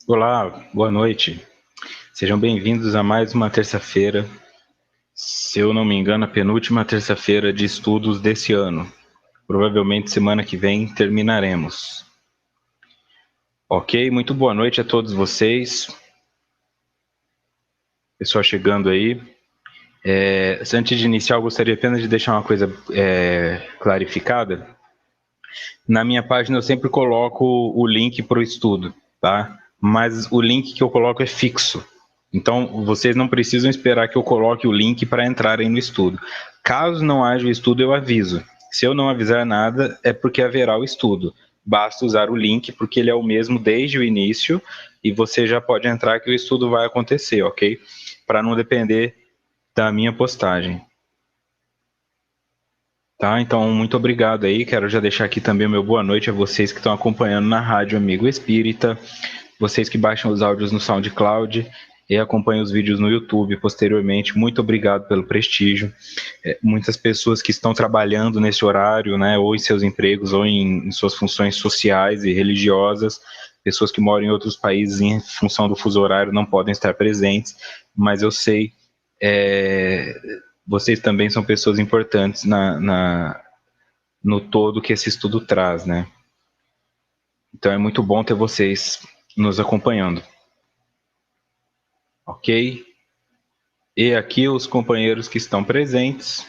Olá, boa noite. Sejam bem-vindos a mais uma terça-feira. Se eu não me engano, a penúltima terça-feira de estudos desse ano. Provavelmente semana que vem terminaremos. Ok, muito boa noite a todos vocês. Pessoal chegando aí. Antes de iniciar, eu gostaria apenas de deixar uma coisa clarificada. Na minha página eu sempre coloco o link para o estudo, tá? Mas o link que eu coloco é fixo. Então, vocês não precisam esperar que eu coloque o link para entrarem no estudo. Caso não haja o estudo, eu aviso. Se eu não avisar nada, é porque haverá o estudo. Basta usar o link, porque ele é o mesmo desde o início, e você já pode entrar que o estudo vai acontecer, ok? Para não depender da minha postagem. Tá, então muito obrigado aí. Quero já deixar aqui também o meu boa noite a vocês que estão acompanhando na Rádio Amigo Espírita, vocês que baixam os áudios no SoundCloud e acompanham os vídeos no YouTube posteriormente. Muito obrigado pelo prestígio. Muitas pessoas que estão trabalhando nesse horário, né, ou em seus empregos, ou em suas funções sociais e religiosas, pessoas que moram em outros países em função do fuso horário não podem estar presentes, mas eu sei vocês também são pessoas importantes no todo que esse estudo traz, né? Então é muito bom ter vocês nos acompanhando. Ok? E aqui os companheiros que estão presentes.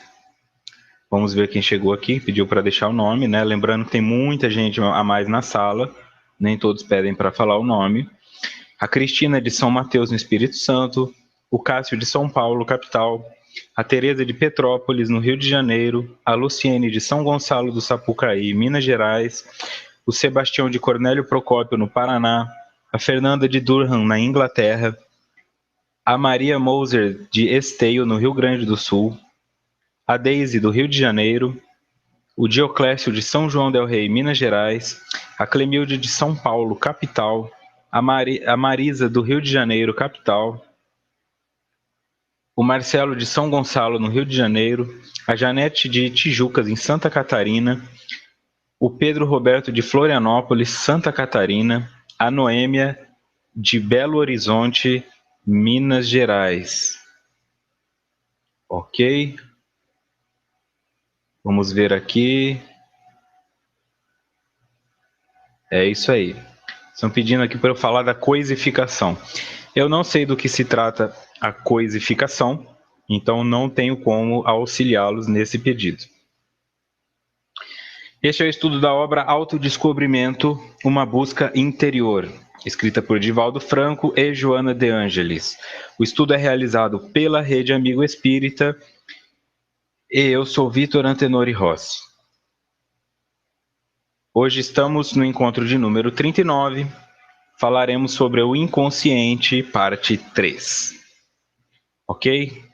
Vamos ver quem chegou aqui, pediu para deixar o nome, né? Lembrando que tem muita gente a mais na sala, nem todos pedem para falar o nome. A Cristina de São Mateus, no Espírito Santo, o Cássio de São Paulo, capital, a Tereza de Petrópolis, no Rio de Janeiro, a Luciene de São Gonçalo do Sapucaí, Minas Gerais, o Sebastião de Cornélio Procópio, no Paraná, a Fernanda de Durham, na Inglaterra, a Maria Moser de Esteio, no Rio Grande do Sul, a Deise do Rio de Janeiro, o Dioclésio de São João del Rei, Minas Gerais, a Clemilde de São Paulo, capital, a Marisa do Rio de Janeiro, capital, o Marcelo de São Gonçalo, no Rio de Janeiro, a Janete de Tijucas, em Santa Catarina, o Pedro Roberto de Florianópolis, Santa Catarina, a Noêmia de Belo Horizonte, Minas Gerais. Ok? Vamos ver aqui. É isso aí. Estão pedindo aqui para eu falar da coisificação. Eu não sei do que se trata a coisificação, então não tenho como auxiliá-los nesse pedido. Este é o estudo da obra Autodescobrimento, uma busca interior, escrita por Divaldo Franco e Joana de Ângelis. O estudo é realizado pela Rede Amigo Espírita e eu sou Vitor Antenori Rossi. Hoje estamos no encontro de número 39, falaremos sobre o inconsciente, parte 3. Ok?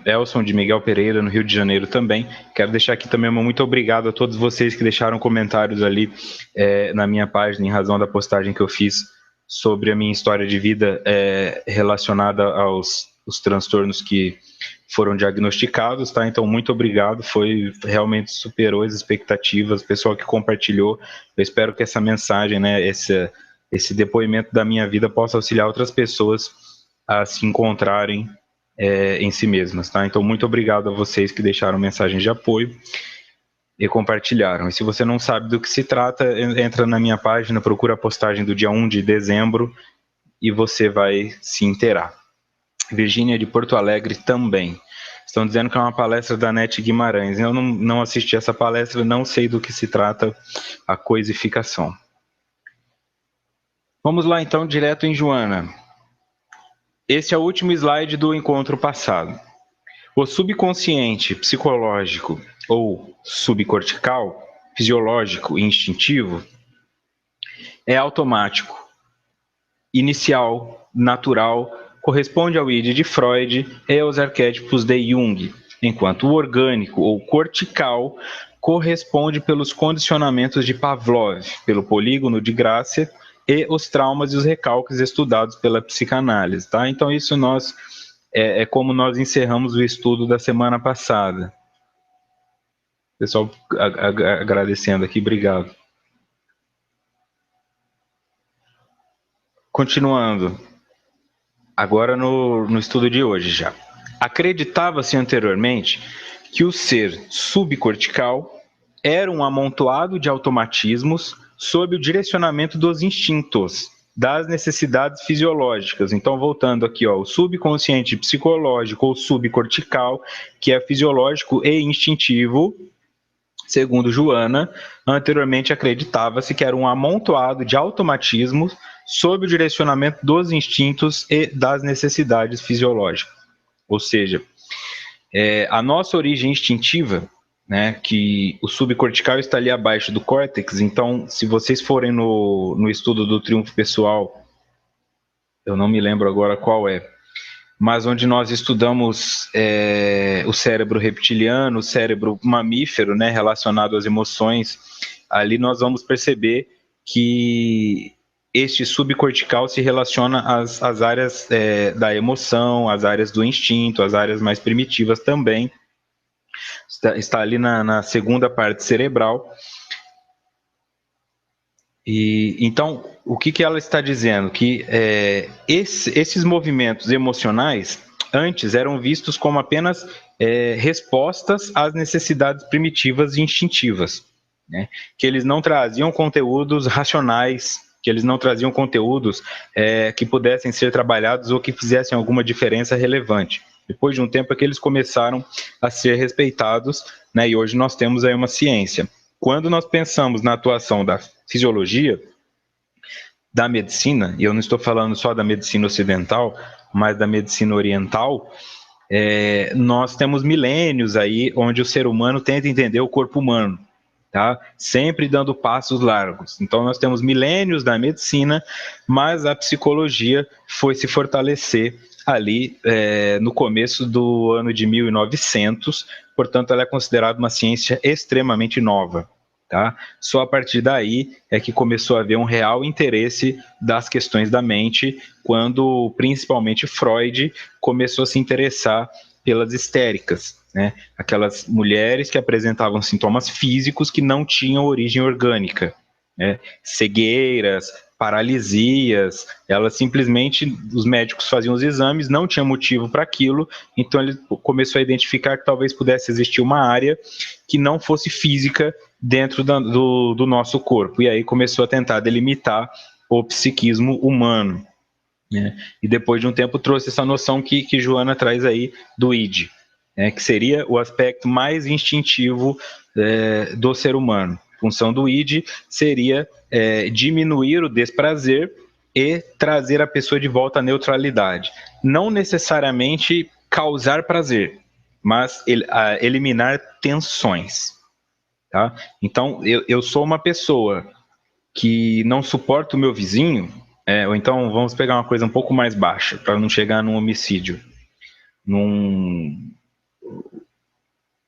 Elson de Miguel Pereira, no Rio de Janeiro também. Quero deixar aqui também um muito obrigado a todos vocês que deixaram comentários ali na minha página, em razão da postagem que eu fiz sobre a minha história de vida relacionada aos transtornos que foram diagnosticados, tá? Então, muito obrigado, realmente superou as expectativas, o pessoal que compartilhou. Eu espero que essa mensagem, né, esse depoimento da minha vida possa auxiliar outras pessoas a se encontrarem em si mesmas, tá? Então, muito obrigado a vocês que deixaram mensagens de apoio e compartilharam. E se você não sabe do que se trata, entra na minha página, procura a postagem do dia 1 de dezembro e você vai se inteirar. Virgínia de Porto Alegre também. Estão dizendo que é uma palestra da Nete Guimarães. Eu não assisti essa palestra, não sei do que se trata a coisificação. Vamos lá, então, direto em Joana. Esse é o último slide do encontro passado. O subconsciente psicológico ou subcortical, fisiológico e instintivo, é automático, inicial, natural, corresponde ao id de Freud e aos arquétipos de Jung, enquanto o orgânico ou cortical corresponde pelos condicionamentos de Pavlov, pelo polígono de Gracia e os traumas e os recalques estudados pela psicanálise, tá? Então isso é como nós encerramos o estudo da semana passada. Pessoal agradecendo aqui, obrigado. continuando, agora no estudo de hoje já. Acreditava-se anteriormente que o ser subcortical era um amontoado de automatismos sob o direcionamento dos instintos, das necessidades fisiológicas. Então, voltando aqui, ó, o subconsciente psicológico ou subcortical, que é fisiológico e instintivo, segundo Joana, anteriormente acreditava-se que era um amontoado de automatismos sob o direcionamento dos instintos e das necessidades fisiológicas. Ou seja, a nossa origem instintiva, né, que o subcortical está ali abaixo do córtex, então, se vocês forem no estudo do triunfo pessoal, eu não me lembro agora qual é, mas onde nós estudamos o cérebro reptiliano, o cérebro mamífero, né, relacionado às emoções, ali nós vamos perceber que este subcortical se relaciona às áreas da emoção, às áreas do instinto, às áreas mais primitivas também. Está ali na segunda parte cerebral. E então, o que ela está dizendo? Que esses movimentos emocionais antes eram vistos como apenas respostas às necessidades primitivas e instintivas, né? Que eles não traziam conteúdos racionais, que eles não traziam conteúdos que pudessem ser trabalhados ou que fizessem alguma diferença relevante. Depois de um tempo é que eles começaram a ser respeitados, né? E hoje nós temos aí uma ciência. Quando nós pensamos na atuação da fisiologia, da medicina, e eu não estou falando só da medicina ocidental, mas da medicina oriental, nós temos milênios aí onde o ser humano tenta entender o corpo humano, tá? Sempre dando passos largos. Então nós temos milênios da medicina, mas a psicologia foi se fortalecer ali no começo do ano de 1900, portanto ela é considerada uma ciência extremamente nova. Tá? Só a partir daí é que começou a haver um real interesse das questões da mente, quando principalmente Freud começou a se interessar pelas histéricas, né? Aquelas mulheres que apresentavam sintomas físicos que não tinham origem orgânica, né? Cegueiras, paralisias, elas simplesmente, os médicos faziam os exames, não tinha motivo para aquilo, então ele começou a identificar que talvez pudesse existir uma área que não fosse física dentro do nosso corpo, e aí começou a tentar delimitar o psiquismo humano, né? E depois de um tempo trouxe essa noção que Joana traz aí do id, né? Que seria o aspecto mais instintivo do ser humano. A função do id seria diminuir o desprazer e trazer a pessoa de volta à neutralidade. Não necessariamente causar prazer, mas eliminar tensões. Tá? Então, eu sou uma pessoa que não suporta o meu vizinho, ou então vamos pegar uma coisa um pouco mais baixa, para não chegar num homicídio.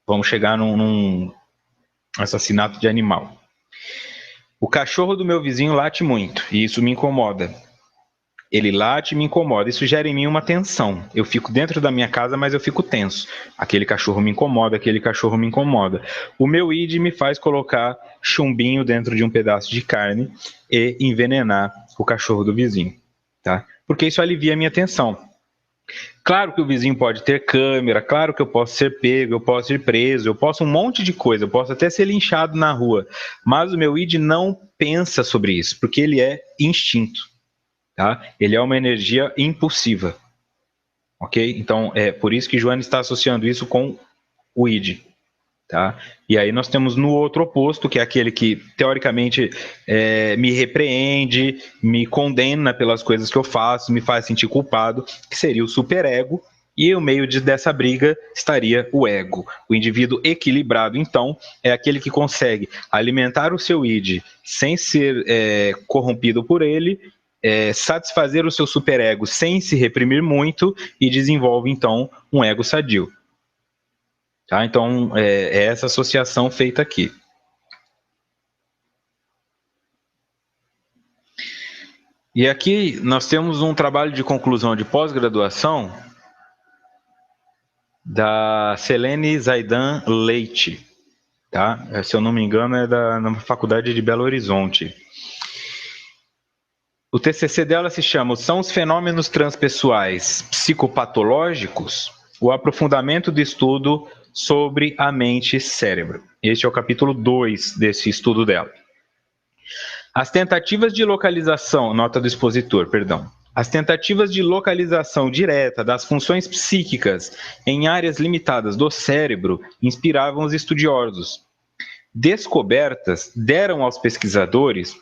Vamos chegar num assassinato de animal. O cachorro do meu vizinho late muito, e isso me incomoda. Ele late e me incomoda. Isso gera em mim uma tensão. Eu fico dentro da minha casa, mas eu fico tenso. Aquele cachorro me incomoda, aquele cachorro me incomoda. O meu id me faz colocar chumbinho dentro de um pedaço de carne e envenenar o cachorro do vizinho, tá? Porque isso alivia a minha tensão. Claro que o vizinho pode ter câmera, claro que eu posso ser pego, eu posso ser preso, eu posso um monte de coisa, eu posso até ser linchado na rua, mas o meu id não pensa sobre isso, porque ele é instinto. Tá? Ele é uma energia impulsiva, ok? Então, é por isso que Joana está associando isso com o id, tá? E aí nós temos no outro oposto, que é aquele que, teoricamente, me repreende, me condena pelas coisas que eu faço, me faz sentir culpado, que seria o superego, e no meio dessa briga estaria o ego. O indivíduo equilibrado, então, é aquele que consegue alimentar o seu id sem ser corrompido por ele, satisfazer o seu superego sem se reprimir muito e desenvolve, então, um ego sadio. Tá? Então, é essa associação feita aqui. E aqui nós temos um trabalho de conclusão de pós-graduação da Selene Zaidan Leite, tá? Se eu não me engano, é na Faculdade de Belo Horizonte. O TCC dela se chama São os fenômenos transpessoais psicopatológicos? O aprofundamento do estudo sobre a mente e cérebro. Este é o capítulo 2 desse estudo dela. As tentativas de localização, nota do expositor, perdão. As tentativas de localização direta das funções psíquicas em áreas limitadas do cérebro inspiravam os estudiosos. Descobertas deram aos pesquisadores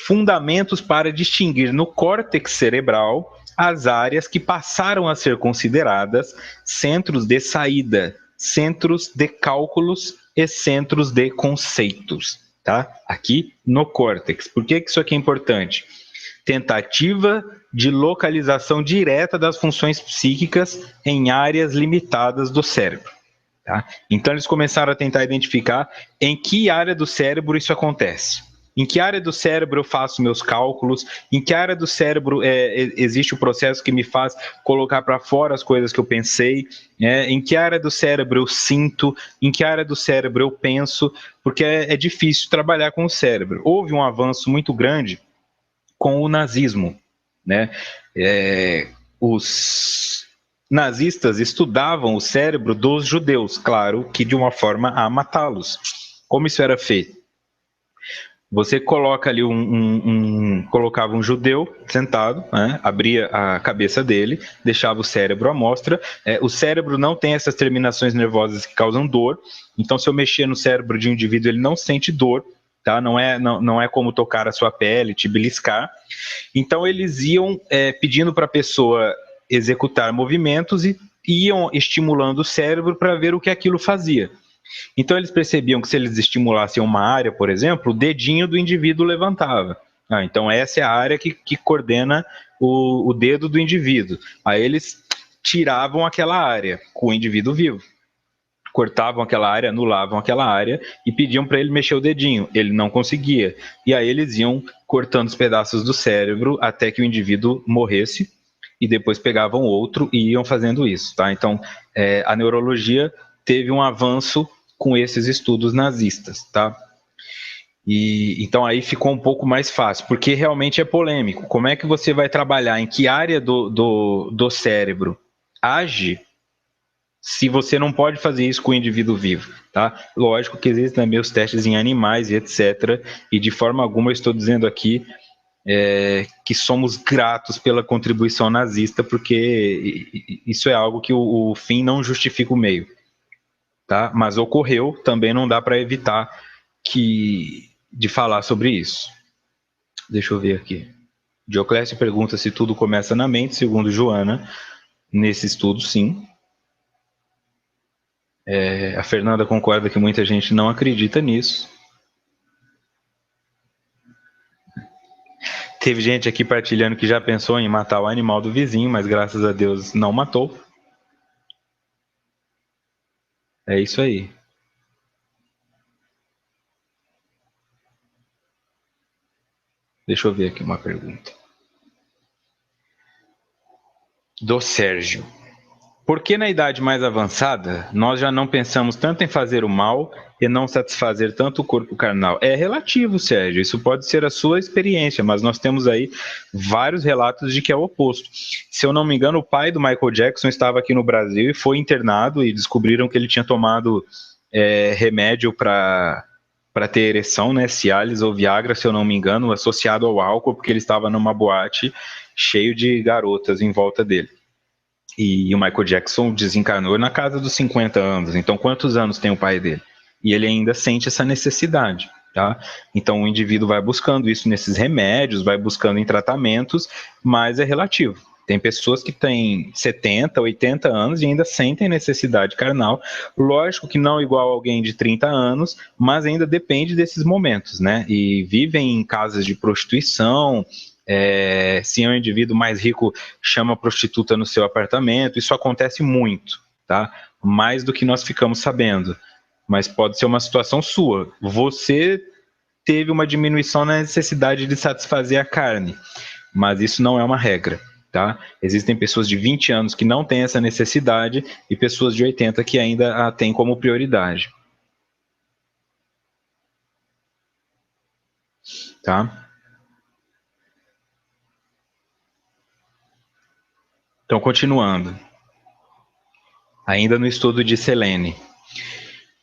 fundamentos para distinguir no córtex cerebral as áreas que passaram a ser consideradas centros de saída, centros de cálculos e centros de conceitos, tá? Aqui no córtex. Por que isso aqui é importante? Tentativa de localização direta das funções psíquicas em áreas limitadas do cérebro. Tá? Então eles começaram a tentar identificar em que área do cérebro isso acontece. Em que área do cérebro eu faço meus cálculos, em que área do cérebro existe o processo que me faz colocar para fora as coisas que eu pensei, em que área do cérebro eu sinto, em que área do cérebro eu penso, porque é difícil trabalhar com o cérebro. Houve um avanço muito grande com o nazismo, né? Os nazistas estudavam o cérebro dos judeus, claro que de uma forma a matá-los. Como isso era feito? Você coloca ali colocava um judeu sentado, né, abria a cabeça dele, deixava o cérebro à mostra. O cérebro não tem essas terminações nervosas que causam dor, então se eu mexer no cérebro de um indivíduo, ele não sente dor, tá? Não é como tocar a sua pele, te beliscar. Então eles iam pedindo para a pessoa executar movimentos e iam estimulando o cérebro para ver o que aquilo fazia. Então eles percebiam que se eles estimulassem uma área, por exemplo, o dedinho do indivíduo levantava. Então essa é a área que coordena o dedo do indivíduo. Aí eles tiravam aquela área com o indivíduo vivo. Cortavam aquela área, anulavam aquela área e pediam para ele mexer o dedinho. Ele não conseguia. E aí eles iam cortando os pedaços do cérebro até que o indivíduo morresse e depois pegavam outro e iam fazendo isso. Tá? Então a neurologia teve um avanço com esses estudos nazistas, tá? E então aí ficou um pouco mais fácil, porque realmente é polêmico. Como é que você vai trabalhar em que área do cérebro age se você não pode fazer isso com o indivíduo vivo, tá? Lógico que existem também os testes em animais e etc. E de forma alguma eu estou dizendo aqui que somos gratos pela contribuição nazista, porque isso é algo que o fim não justifica o meio. Tá? Mas ocorreu, também não dá para evitar de falar sobre isso. Deixa eu ver aqui. Dioclésio pergunta se tudo começa na mente, segundo Joana. Nesse estudo, sim. A Fernanda concorda que muita gente não acredita nisso. Teve gente aqui partilhando que já pensou em matar o animal do vizinho, mas graças a Deus não matou. É isso aí. Deixa eu ver aqui uma pergunta. Do Sérgio. Por que na idade mais avançada nós já não pensamos tanto em fazer o mal e não satisfazer tanto o corpo carnal? É relativo, Sérgio. Isso pode ser a sua experiência, mas nós temos aí vários relatos de que é o oposto. Se eu não me engano, o pai do Michael Jackson estava aqui no Brasil e foi internado e descobriram que ele tinha tomado remédio para ter ereção, né? Cialis ou Viagra, se eu não me engano, associado ao álcool, porque ele estava numa boate cheio de garotas em volta dele. E o Michael Jackson desencarnou na casa dos 50 anos. Então, quantos anos tem o pai dele? E ele ainda sente essa necessidade, tá? Então, o indivíduo vai buscando isso nesses remédios, vai buscando em tratamentos, mas é relativo. Tem pessoas que têm 70, 80 anos e ainda sentem necessidade carnal. Lógico que não igual alguém de 30 anos, mas ainda depende desses momentos, né? E vivem em casas de prostituição. Se é um indivíduo mais rico, chama a prostituta no seu apartamento. Isso acontece muito, tá? Mais do que nós ficamos sabendo. Mas pode ser uma situação sua. Você teve uma diminuição na necessidade de satisfazer a carne, mas isso não é uma regra, tá? Existem pessoas de 20 anos que não têm essa necessidade e pessoas de 80 que ainda a têm como prioridade, tá? Então, continuando. Ainda no estudo de Selene.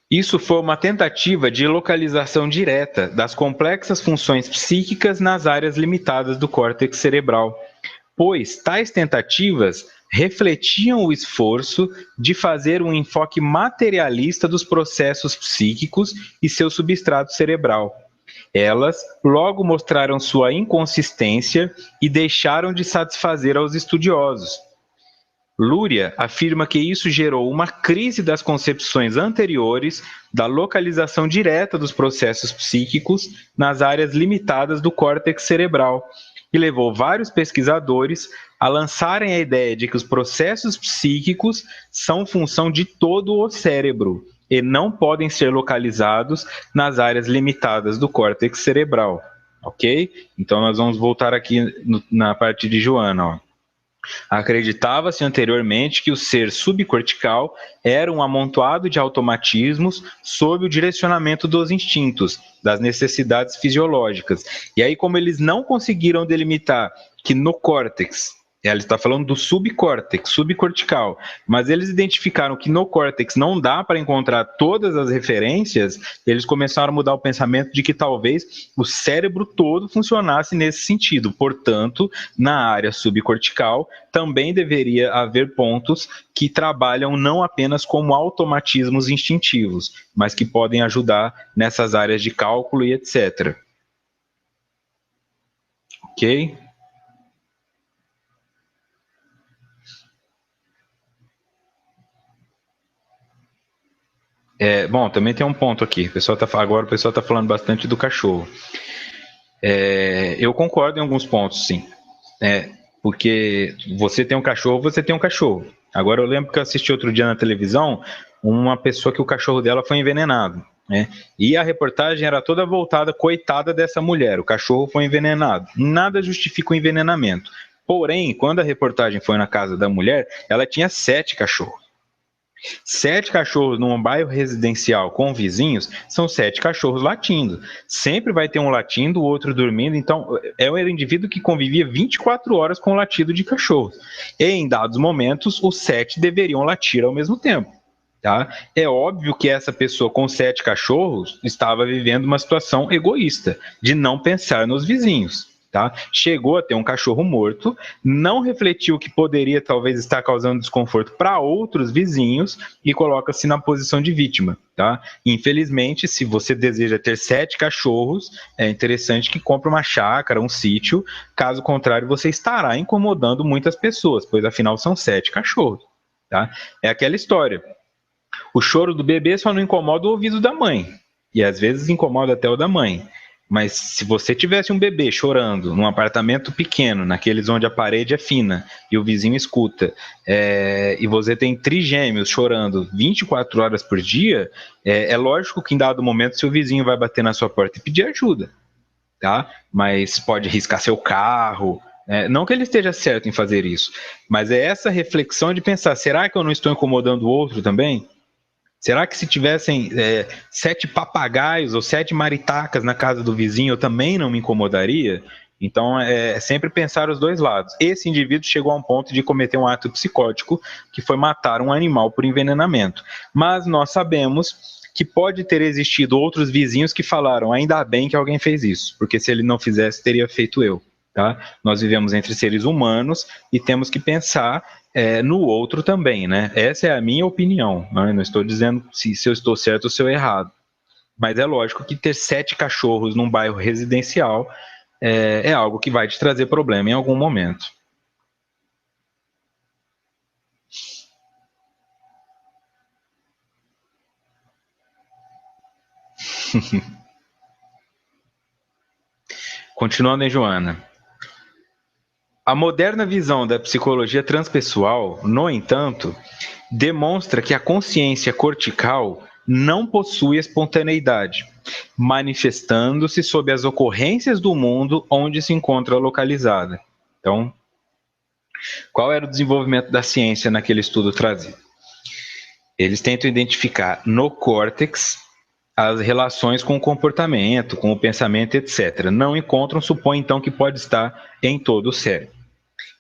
Isso foi uma tentativa de localização direta das complexas funções psíquicas nas áreas limitadas do córtex cerebral, pois tais tentativas refletiam o esforço de fazer um enfoque materialista dos processos psíquicos e seu substrato cerebral. Elas logo mostraram sua inconsistência e deixaram de satisfazer aos estudiosos. Luria afirma que isso gerou uma crise das concepções anteriores da localização direta dos processos psíquicos nas áreas limitadas do córtex cerebral e levou vários pesquisadores a lançarem a ideia de que os processos psíquicos são função de todo o cérebro e não podem ser localizados nas áreas limitadas do córtex cerebral. Ok? Então nós vamos voltar aqui na parte de Joana, ó. Acreditava-se anteriormente que o ser subcortical era um amontoado de automatismos sob o direcionamento dos instintos, das necessidades fisiológicas. E aí, como eles não conseguiram delimitar que no córtex, ela está falando do subcórtex, subcortical, mas eles identificaram que no córtex não dá para encontrar todas as referências, eles começaram a mudar o pensamento de que talvez o cérebro todo funcionasse nesse sentido. Portanto, na área subcortical também deveria haver pontos que trabalham não apenas como automatismos instintivos, mas que podem ajudar nessas áreas de cálculo e etc. Ok? Bom, também tem um ponto aqui. Agora o pessoal está falando bastante do cachorro. Eu concordo em alguns pontos, sim. Porque você tem um cachorro, você tem um cachorro. Agora eu lembro que eu assisti outro dia na televisão uma pessoa que o cachorro dela foi envenenado. Né? E a reportagem era toda voltada, coitada dessa mulher, o cachorro foi envenenado. Nada justifica o envenenamento. Porém, quando a reportagem foi na casa da mulher, ela tinha 7 cachorros. 7 cachorros num bairro residencial com vizinhos são 7 cachorros latindo. Sempre vai ter um latindo, o outro dormindo. Então, é um indivíduo que convivia 24 horas com o latido de cachorros. E em dados momentos, os 7 deveriam latir ao mesmo tempo. Tá? É óbvio que essa pessoa com 7 cachorros estava vivendo uma situação egoísta, de não pensar nos vizinhos. Tá? Chegou a ter um cachorro morto, não refletiu que poderia talvez estar causando desconforto para outros vizinhos e coloca-se na posição de vítima. Tá? Infelizmente, se você deseja ter 7 cachorros, é interessante que compre uma chácara, um sítio, caso contrário você estará incomodando muitas pessoas, pois afinal são 7 cachorros. Tá? É aquela história. O choro do bebê só não incomoda o ouvido da mãe, e às vezes incomoda até o da mãe. Mas se você tivesse um bebê chorando num apartamento pequeno, naqueles onde a parede é fina e o vizinho escuta, e você tem trigêmeos chorando 24 horas por dia, é lógico que em dado momento seu vizinho vai bater na sua porta e pedir ajuda, tá? Mas pode riscar seu carro, não que ele esteja certo em fazer isso, mas é essa reflexão de pensar, será que eu não estou incomodando o outro também? Será que se tivessem 7 papagaios ou 7 maritacas na casa do vizinho, eu também não me incomodaria? Então, é sempre pensar os dois lados. Esse indivíduo chegou a um ponto de cometer um ato psicótico, que foi matar um animal por envenenamento. Mas nós sabemos que pode ter existido outros vizinhos que falaram, ainda bem que alguém fez isso, porque se ele não fizesse, teria feito eu. Tá? Nós vivemos entre seres humanos e temos que pensar no outro também, né? Essa é a minha opinião, né? Não estou dizendo se eu estou certo ou se eu errado. Mas é lógico que ter 7 cachorros num bairro residencial é algo que vai te trazer problema em algum momento. Continuando em Joana. A moderna visão da psicologia transpessoal, no entanto, demonstra que a consciência cortical não possui espontaneidade, manifestando-se sob as ocorrências do mundo onde se encontra localizada. Então, qual era o desenvolvimento da ciência naquele estudo trazido? Eles tentam identificar no córtex as relações com o comportamento, com o pensamento, etc. Não encontram, supõe então que pode estar em todo o cérebro.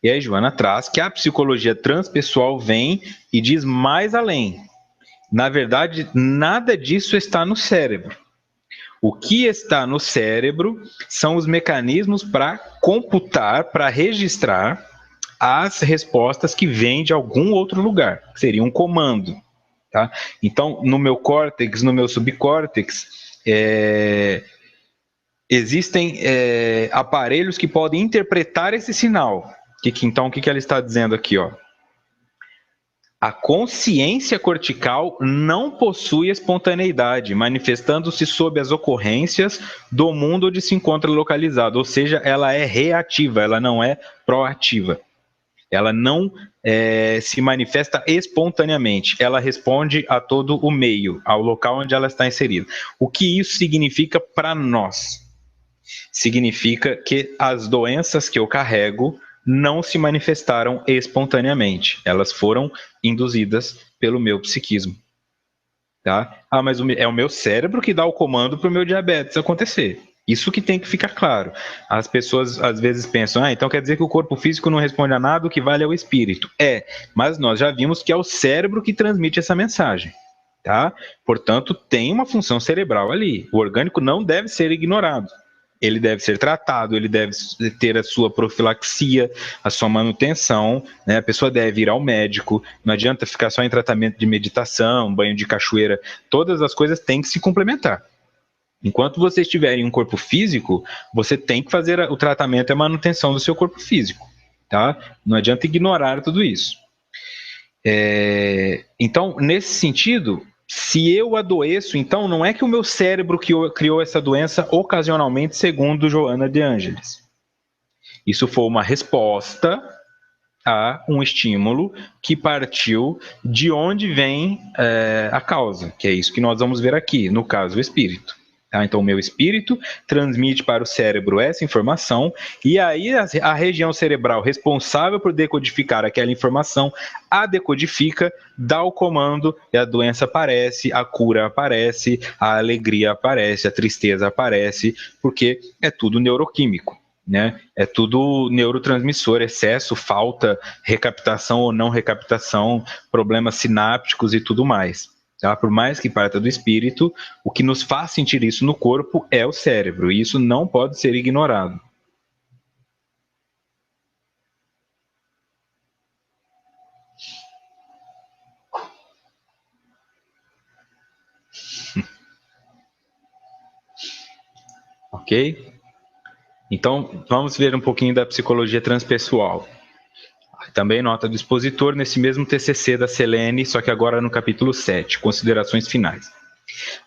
E aí Joana traz que a psicologia transpessoal vem e diz mais além. Na verdade, nada disso está no cérebro. O que está no cérebro são os mecanismos para computar, para registrar as respostas que vêm de algum outro lugar, que seria um comando. Tá? Então, no meu córtex, no meu subcórtex, existem aparelhos que podem interpretar esse sinal. Então, o que ela está dizendo aqui? Ó? A consciência cortical não possui espontaneidade, manifestando-se sob as ocorrências do mundo onde se encontra localizado, ou seja, ela é reativa, ela não é proativa. Ela não se manifesta espontaneamente, ela responde a todo o meio, ao local onde ela está inserida. O que isso significa para nós? Significa que as doenças que eu carrego não se manifestaram espontaneamente, elas foram induzidas pelo meu psiquismo. Tá? Ah, mas é o meu cérebro que dá o comando para o meu diabetes acontecer. Isso que tem que ficar claro. As pessoas às vezes pensam, então quer dizer que o corpo físico não responde a nada, o que vale é o espírito. Mas nós já vimos que é o cérebro que transmite essa mensagem. Tá? Portanto, tem uma função cerebral ali. O orgânico não deve ser ignorado. Ele deve ser tratado, ele deve ter a sua profilaxia, a sua manutenção, né? A pessoa deve ir ao médico, não adianta ficar só em tratamento de meditação, banho de cachoeira, todas as coisas têm que se complementar. Enquanto você estiver em um corpo físico, você tem que fazer o tratamento e a manutenção do seu corpo físico, tá? Não adianta ignorar tudo isso. Então, nesse sentido, se eu adoeço, então não é que o meu cérebro criou essa doença ocasionalmente, segundo Joana de Ângeles. Isso foi uma resposta a um estímulo que partiu de onde vem a causa, que é isso que nós vamos ver aqui, no caso, o espírito. Tá? Então, o meu espírito transmite para o cérebro essa informação, e aí a região cerebral responsável por decodificar aquela informação a decodifica, dá o comando e a doença aparece, a cura aparece, a alegria aparece, a tristeza aparece, porque é tudo neuroquímico. Né? É tudo neurotransmissor, excesso, falta, recaptação ou não recaptação, problemas sinápticos e tudo mais. Tá? Por mais que parta do espírito, o que nos faz sentir isso no corpo é o cérebro, e isso não pode ser ignorado. Ok? Então, vamos ver um pouquinho da psicologia transpessoal. Também nota do expositor nesse mesmo TCC da Selene, só que agora no capítulo 7, considerações finais.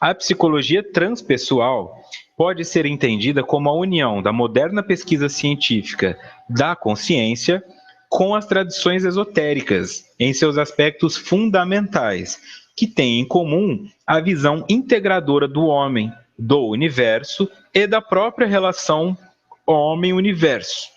A psicologia transpessoal pode ser entendida como a união da moderna pesquisa científica da consciência com as tradições esotéricas em seus aspectos fundamentais, que têm em comum a visão integradora do homem, do universo e da própria relação homem-universo.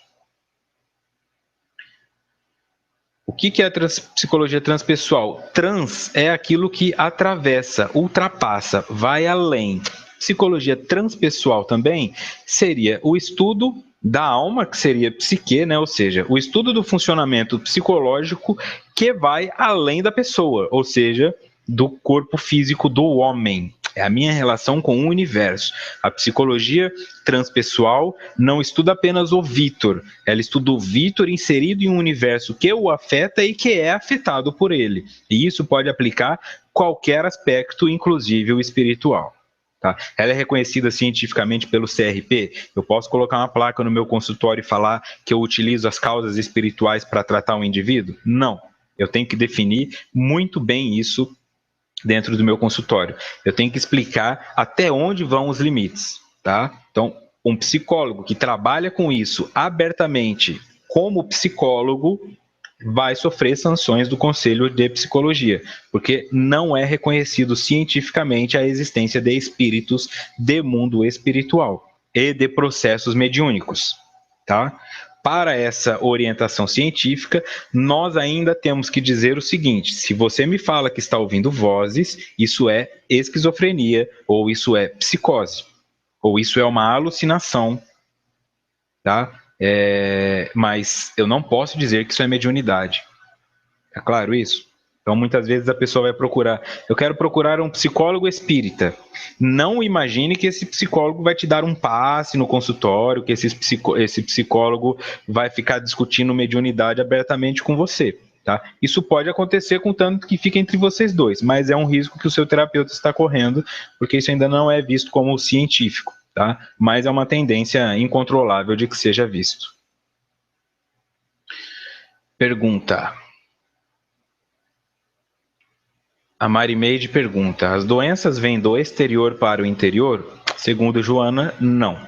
O que é a psicologia transpessoal? Trans é aquilo que atravessa, ultrapassa, vai além. Psicologia transpessoal também seria o estudo da alma, que seria psique, né? Ou seja, o estudo do funcionamento psicológico que vai além da pessoa, ou seja, do corpo físico do homem. É a minha relação com o universo. A psicologia transpessoal não estuda apenas o Vitor, ela estuda o Vitor inserido em um universo que o afeta e que é afetado por ele. E isso pode aplicar qualquer aspecto, inclusive o espiritual. Tá? Ela é reconhecida cientificamente pelo CRP. Eu posso colocar uma placa no meu consultório e falar que eu utilizo as causas espirituais para tratar um indivíduo? Não. Eu tenho que definir muito bem isso dentro do meu consultório. Eu tenho que explicar até onde vão os limites, tá? Então, um psicólogo que trabalha com isso abertamente como psicólogo vai sofrer sanções do Conselho de Psicologia, porque não é reconhecido cientificamente a existência de espíritos de mundo espiritual e de processos mediúnicos, tá? Para essa orientação científica, nós ainda temos que dizer o seguinte: se você me fala que está ouvindo vozes, isso é esquizofrenia, ou isso é psicose, ou isso é uma alucinação, tá? Mas eu não posso dizer que isso é mediunidade. É claro isso? Então, muitas vezes a pessoa vai procurar. Eu quero procurar um psicólogo espírita. Não imagine que esse psicólogo vai te dar um passe no consultório, que esse psicólogo vai ficar discutindo mediunidade abertamente com você. Tá? Isso pode acontecer contanto que fique entre vocês dois, mas é um risco que o seu terapeuta está correndo, porque isso ainda não é visto como científico. Tá? Mas é uma tendência incontrolável de que seja visto. Pergunta. A Marimeide pergunta: as doenças vêm do exterior para o interior? Segundo Joana, não.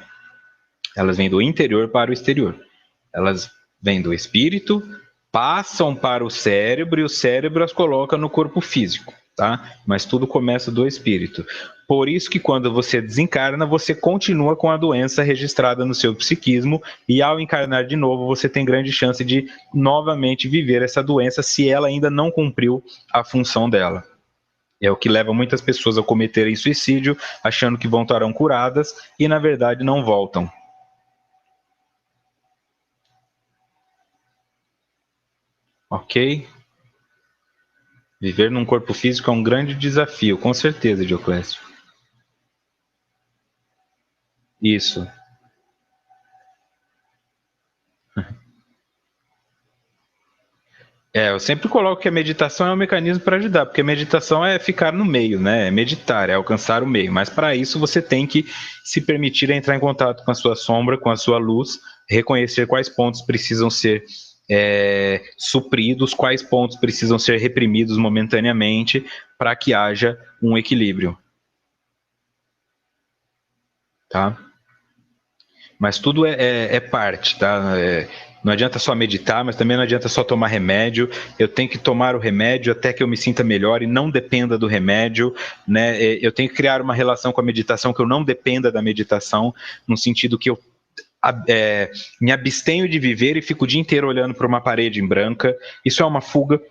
Elas vêm do interior para o exterior. Elas vêm do espírito, passam para o cérebro e o cérebro as coloca no corpo físico, tá? Mas tudo começa do espírito. Por isso que quando você desencarna, você continua com a doença registrada no seu psiquismo e ao encarnar de novo, você tem grande chance de novamente viver essa doença se ela ainda não cumpriu a função dela. É o que leva muitas pessoas a cometerem suicídio, achando que voltarão curadas e, na verdade, não voltam. Ok? Viver num corpo físico é um grande desafio, com certeza, Dioclésio. Isso. Eu sempre coloco que a meditação é um mecanismo para ajudar, porque a meditação é ficar no meio, né? É meditar, é alcançar o meio. Mas para isso você tem que se permitir entrar em contato com a sua sombra, com a sua luz, reconhecer quais pontos precisam ser supridos, quais pontos precisam ser reprimidos momentaneamente para que haja um equilíbrio. Tá? Mas tudo é parte, tá? Não adianta só meditar, mas também não adianta só tomar remédio. Eu tenho que tomar o remédio até que eu me sinta melhor e não dependa do remédio, né? Eu tenho que criar uma relação com a meditação que eu não dependa da meditação, no sentido que eu me abstenho de viver e fico o dia inteiro olhando para uma parede em branca. Isso é uma fuga.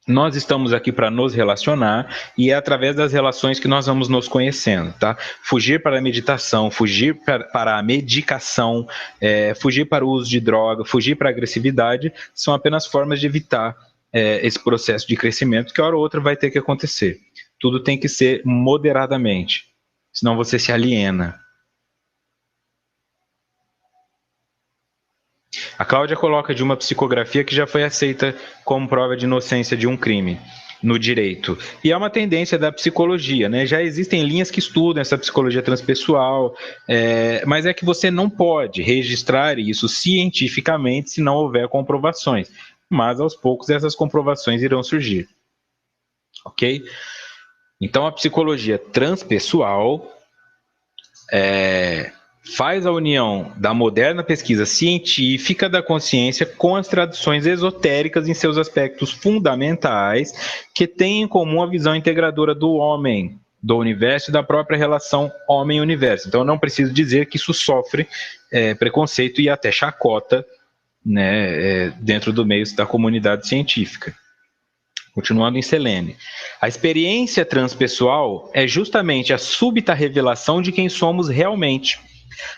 Nós estamos aqui para nos relacionar e é através das relações que nós vamos nos conhecendo, tá? Fugir para a meditação, fugir para a medicação, fugir para o uso de droga, fugir para a agressividade, são apenas formas de evitar esse processo de crescimento que hora ou outra vai ter que acontecer. Tudo tem que ser moderadamente, senão você se aliena. A Cláudia coloca de uma psicografia que já foi aceita como prova de inocência de um crime no direito. E é uma tendência da psicologia, né? Já existem linhas que estudam essa psicologia transpessoal, mas é que você não pode registrar isso cientificamente se não houver comprovações. Mas aos poucos essas comprovações irão surgir. Ok? Então a psicologia transpessoal faz a união da moderna pesquisa científica da consciência com as tradições esotéricas em seus aspectos fundamentais, que têm em comum a visão integradora do homem, do universo e da própria relação homem-universo. Então, eu não preciso dizer que isso sofre preconceito e até chacota, né, dentro do meio da comunidade científica. Continuando em Selene. A experiência transpessoal é justamente a súbita revelação de quem somos realmente.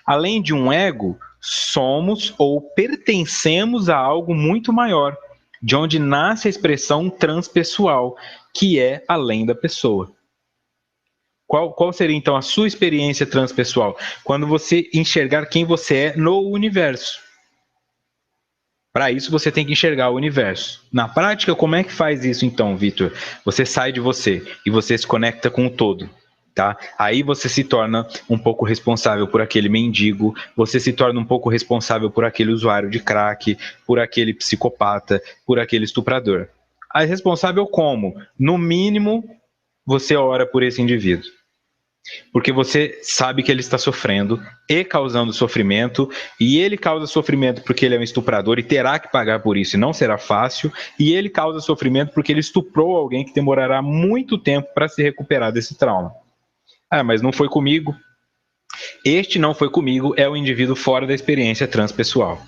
Além de um ego, somos ou pertencemos a algo muito maior, de onde nasce a expressão transpessoal, que é além da pessoa. Qual seria então a sua experiência transpessoal? Quando você enxergar quem você é no universo. Para isso você tem que enxergar o universo. Na prática, como é que faz isso então, Vitor? Você sai de você e você se conecta com o todo. Tá? Aí você se torna um pouco responsável por aquele mendigo, você se torna um pouco responsável por aquele usuário de crack, por aquele psicopata, por aquele estuprador. Aí responsável como? No mínimo, você ora por esse indivíduo. Porque você sabe que ele está sofrendo e causando sofrimento, e ele causa sofrimento porque ele é um estuprador e terá que pagar por isso e não será fácil, e ele causa sofrimento porque ele estuprou alguém que demorará muito tempo para se recuperar desse trauma. Ah, mas não foi comigo. Este não foi comigo é o indivíduo fora da experiência transpessoal.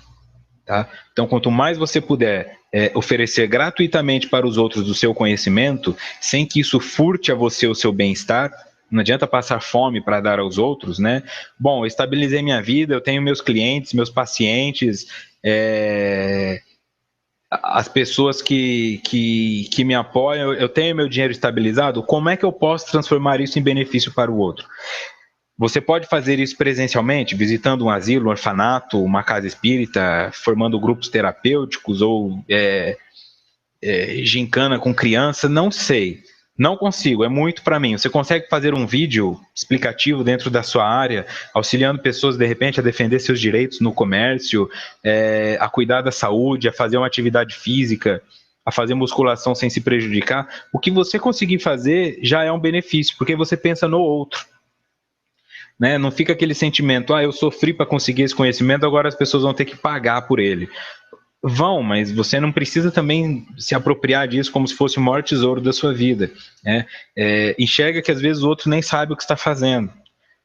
Tá? Então, quanto mais você puder oferecer gratuitamente para os outros do seu conhecimento, sem que isso furte a você o seu bem-estar, Não adianta passar fome para dar aos outros, né? Bom, eu estabilizei minha vida, eu tenho meus clientes, meus pacientes, as pessoas que me apoiam, eu tenho meu dinheiro estabilizado. Como é que eu posso transformar isso em benefício para o outro? Você pode fazer isso presencialmente, visitando um asilo, um orfanato, uma casa espírita, formando grupos terapêuticos ou gincana com criança, não sei. Não consigo, é muito para mim. Você consegue fazer um vídeo explicativo dentro da sua área, auxiliando pessoas, de repente, a defender seus direitos no comércio, a cuidar da saúde, a fazer uma atividade física, a fazer musculação sem se prejudicar. O que você conseguir fazer já é um benefício, porque você pensa no outro. Né? Não fica aquele sentimento, eu sofri para conseguir esse conhecimento, agora as pessoas vão ter que pagar por ele. Vão, mas você não precisa também se apropriar disso como se fosse o maior tesouro da sua vida. Né? Enxerga que às vezes o outro nem sabe o que está fazendo.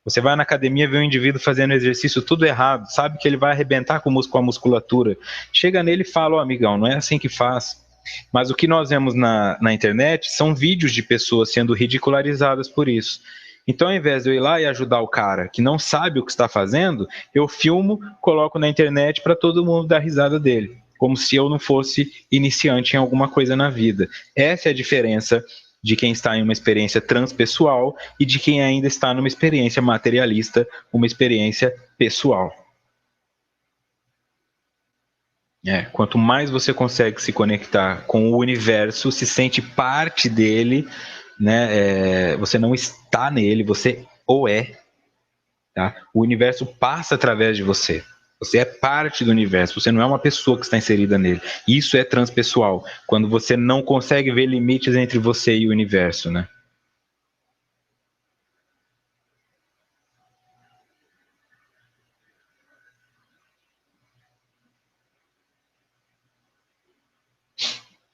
Você vai na academia ver um indivíduo fazendo exercício tudo errado, sabe que ele vai arrebentar com a musculatura. Chega nele e fala, amigão, não é assim que faz. Mas o que nós vemos na internet são vídeos de pessoas sendo ridicularizadas por isso. Então, ao invés de eu ir lá e ajudar o cara que não sabe o que está fazendo, eu filmo, coloco na internet para todo mundo dar risada dele, como se eu não fosse iniciante em alguma coisa na vida. Essa é a diferença de quem está em uma experiência transpessoal e de quem ainda está numa experiência materialista, uma experiência pessoal. Quanto mais você consegue se conectar com o universo, se sente parte dele, né? Você não está nele, você o é. Tá? O universo passa através de você. Você é parte do universo, você não é uma pessoa que está inserida nele. Isso é transpessoal, quando você não consegue ver limites entre você e o universo, né?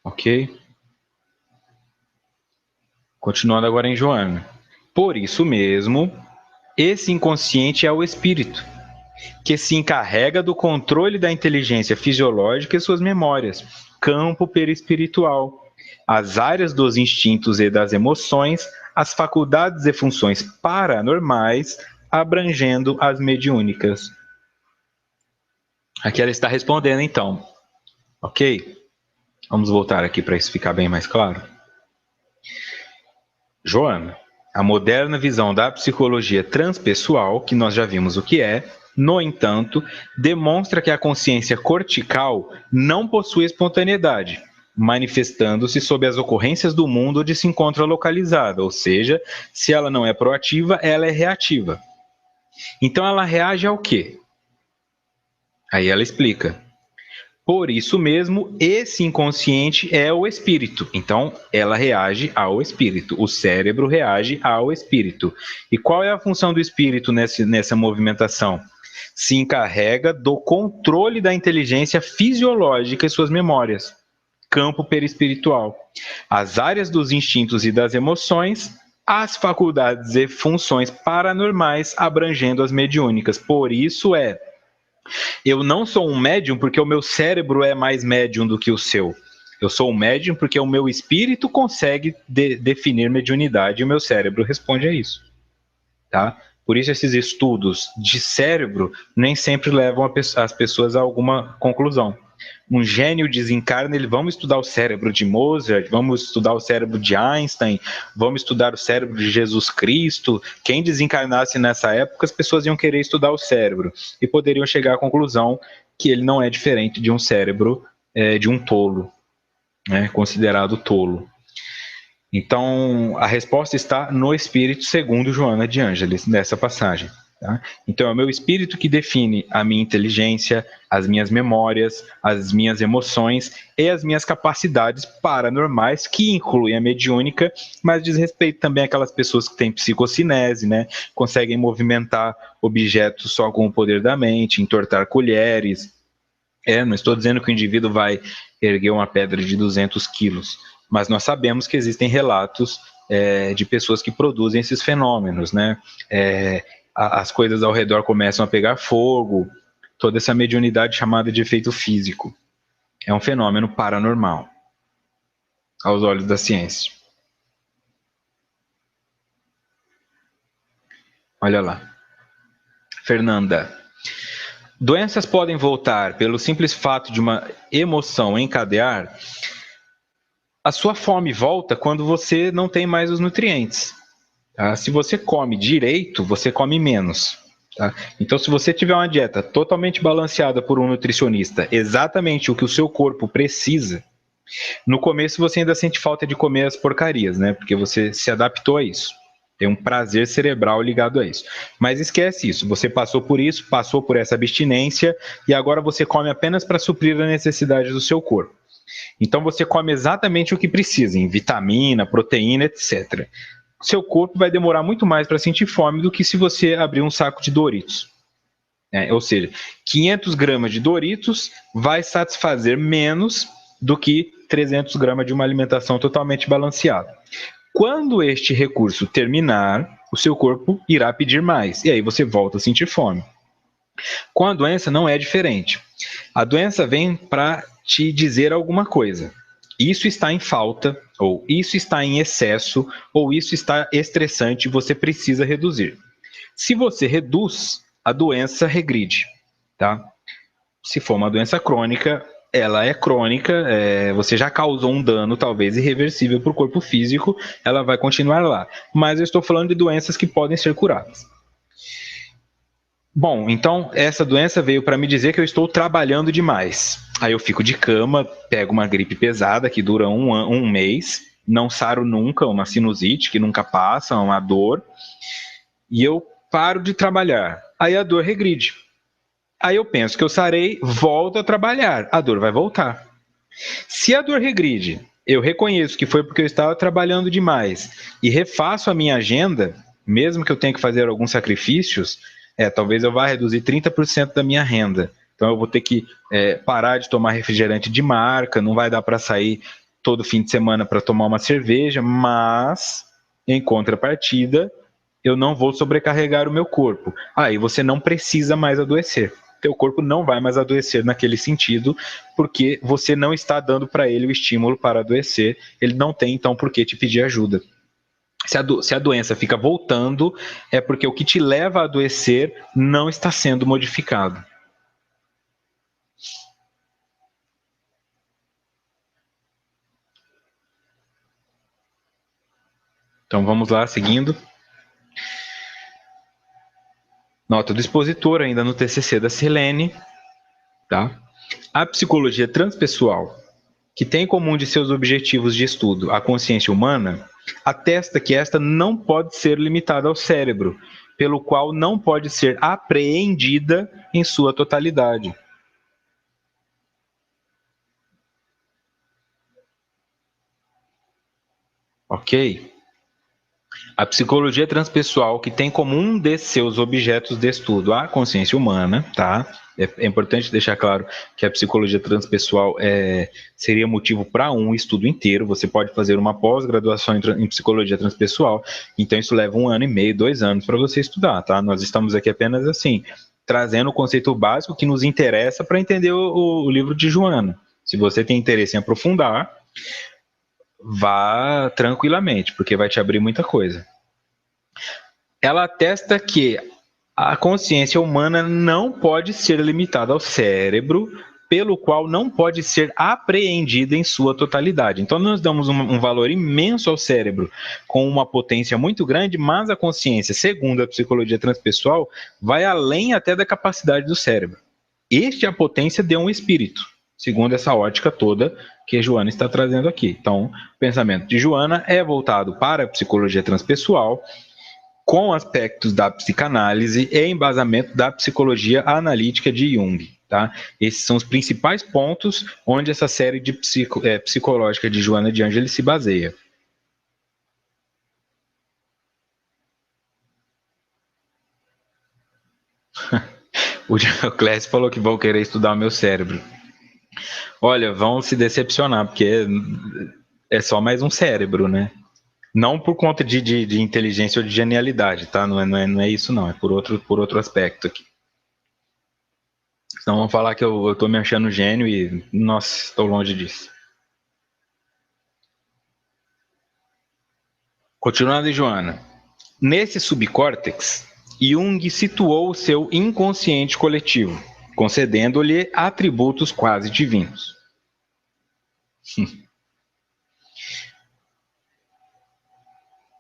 Ok? Continuando agora em Joana. Por isso mesmo, esse inconsciente é o espírito, que se encarrega do controle da inteligência fisiológica e suas memórias, campo perispiritual, as áreas dos instintos e das emoções, as faculdades e funções paranormais, abrangendo as mediúnicas. Aqui ela está respondendo então, ok? Vamos voltar aqui para isso ficar bem mais claro. Joana, a moderna visão da psicologia transpessoal, que nós já vimos o que é, no entanto, demonstra que a consciência cortical não possui espontaneidade, manifestando-se sob as ocorrências do mundo onde se encontra localizada, ou seja, se ela não é proativa, ela é reativa. Então ela reage ao quê? Aí ela explica. Por isso mesmo, esse inconsciente é o espírito. Então, ela reage ao espírito. O cérebro reage ao espírito. E qual é a função do espírito nessa movimentação? Se encarrega do controle da inteligência fisiológica e suas memórias. Campo perispiritual. As áreas dos instintos e das emoções, as faculdades e funções paranormais abrangendo as mediúnicas. Por isso eu não sou um médium porque o meu cérebro é mais médium do que o seu. Eu sou um médium porque o meu espírito consegue definir mediunidade e o meu cérebro responde a isso. Tá? Por isso esses estudos de cérebro nem sempre levam as pessoas a alguma conclusão. Um gênio desencarna, vamos estudar o cérebro de Mozart, vamos estudar o cérebro de Einstein, vamos estudar o cérebro de Jesus Cristo. Quem desencarnasse nessa época, as pessoas iam querer estudar o cérebro e poderiam chegar à conclusão que ele não é diferente de um cérebro de um tolo, né, considerado tolo. Então, a resposta está no espírito, segundo Joana de Ângeles, nessa passagem. Tá? Então, é o meu espírito que define a minha inteligência, as minhas memórias, as minhas emoções e as minhas capacidades paranormais, que incluem a mediúnica, mas diz respeito também àquelas pessoas que têm psicocinese, né? Conseguem movimentar objetos só com o poder da mente, entortar colheres. Não estou dizendo que o indivíduo vai erguer uma pedra de 200 quilos, mas nós sabemos que existem relatos de pessoas que produzem esses fenômenos, né? As coisas ao redor começam a pegar fogo, toda essa mediunidade chamada de efeito físico. É um fenômeno paranormal, aos olhos da ciência. Olha lá. Fernanda. Doenças podem voltar pelo simples fato de uma emoção encadear. A sua fome volta quando você não tem mais os nutrientes. Tá? Se você come direito, você come menos. Tá? Então, se você tiver uma dieta totalmente balanceada por um nutricionista, exatamente o que o seu corpo precisa, no começo você ainda sente falta de comer as porcarias, né? Porque você se adaptou a isso. Tem um prazer cerebral ligado a isso. Mas esquece isso. Você passou por isso, passou por essa abstinência e agora você come apenas para suprir a necessidade do seu corpo. Então você come exatamente o que precisa, em vitamina, proteína, etc. Seu corpo vai demorar muito mais para sentir fome do que se você abrir um saco de Doritos. Ou seja, 500 gramas de Doritos vai satisfazer menos do que 300 gramas de uma alimentação totalmente balanceada. Quando este recurso terminar, o seu corpo irá pedir mais, e aí você volta a sentir fome. Com a doença não é diferente. A doença vem para te dizer alguma coisa. Isso está em falta, ou isso está em excesso, ou isso está estressante, você precisa reduzir. Se você reduz, a doença regride, tá? Se for uma doença crônica, ela é crônica, você já causou um dano talvez irreversível para o corpo físico, ela vai continuar lá. Mas eu estou falando de doenças que podem ser curadas. Bom, então essa doença veio para me dizer que eu estou trabalhando demais. Aí eu fico de cama, pego uma gripe pesada que dura um mês, não saro nunca, uma sinusite que nunca passa, uma dor, e eu paro de trabalhar. Aí a dor regride. Aí eu penso que eu sarei, volto a trabalhar, a dor vai voltar. Se a dor regride, eu reconheço que foi porque eu estava trabalhando demais e refaço a minha agenda, mesmo que eu tenha que fazer alguns sacrifícios, talvez eu vá reduzir 30% da minha renda. Então eu vou ter que parar de tomar refrigerante de marca, não vai dar para sair todo fim de semana para tomar uma cerveja, mas em contrapartida, eu não vou sobrecarregar o meu corpo. Aí você não precisa mais adoecer. Teu corpo não vai mais adoecer naquele sentido, porque você não está dando para ele o estímulo para adoecer. Ele não tem, então, por que te pedir ajuda. Se a doença fica voltando, é porque o que te leva a adoecer não está sendo modificado. Então vamos lá, seguindo. Nota do expositor, ainda no TCC da Silene. Tá? A psicologia transpessoal, que tem em comum de seus objetivos de estudo a consciência humana, atesta que esta não pode ser limitada ao cérebro, pelo qual não pode ser apreendida em sua totalidade. Ok? A psicologia transpessoal, que tem como um de seus objetos de estudo a consciência humana, tá? É importante deixar claro que a psicologia transpessoal seria motivo para um estudo inteiro. Você pode fazer uma pós-graduação em psicologia transpessoal, então isso leva 1 ano e meio, 2 anos para você estudar, tá? Nós estamos aqui apenas assim, trazendo o conceito básico que nos interessa para entender o livro de Joana. Se você tem interesse em aprofundar, vá tranquilamente, porque vai te abrir muita coisa. Ela atesta que a consciência humana não pode ser limitada ao cérebro, pelo qual não pode ser apreendida em sua totalidade. Então, nós damos um valor imenso ao cérebro, com uma potência muito grande, mas a consciência, segundo a psicologia transpessoal, vai além até da capacidade do cérebro. Este é a potência de um espírito, segundo essa ótica toda que a Joana está trazendo aqui. Então, o pensamento de Joana é voltado para a psicologia transpessoal, com aspectos da psicanálise e embasamento da psicologia analítica de Jung. Tá? Esses são os principais pontos onde essa série de psicológica de Joana de Ângeles se baseia. O Dioclésio falou que vão querer estudar o meu cérebro. Olha, vão se decepcionar, porque é só mais um cérebro, né? Não por conta de inteligência ou de genialidade, tá? Não é isso, não. É por outro aspecto aqui. Senão vão falar que eu tô me achando gênio e, nossa, estou longe disso. Continuando, Joana. Nesse subcórtex, Jung situou o seu inconsciente coletivo, concedendo-lhe atributos quase divinos.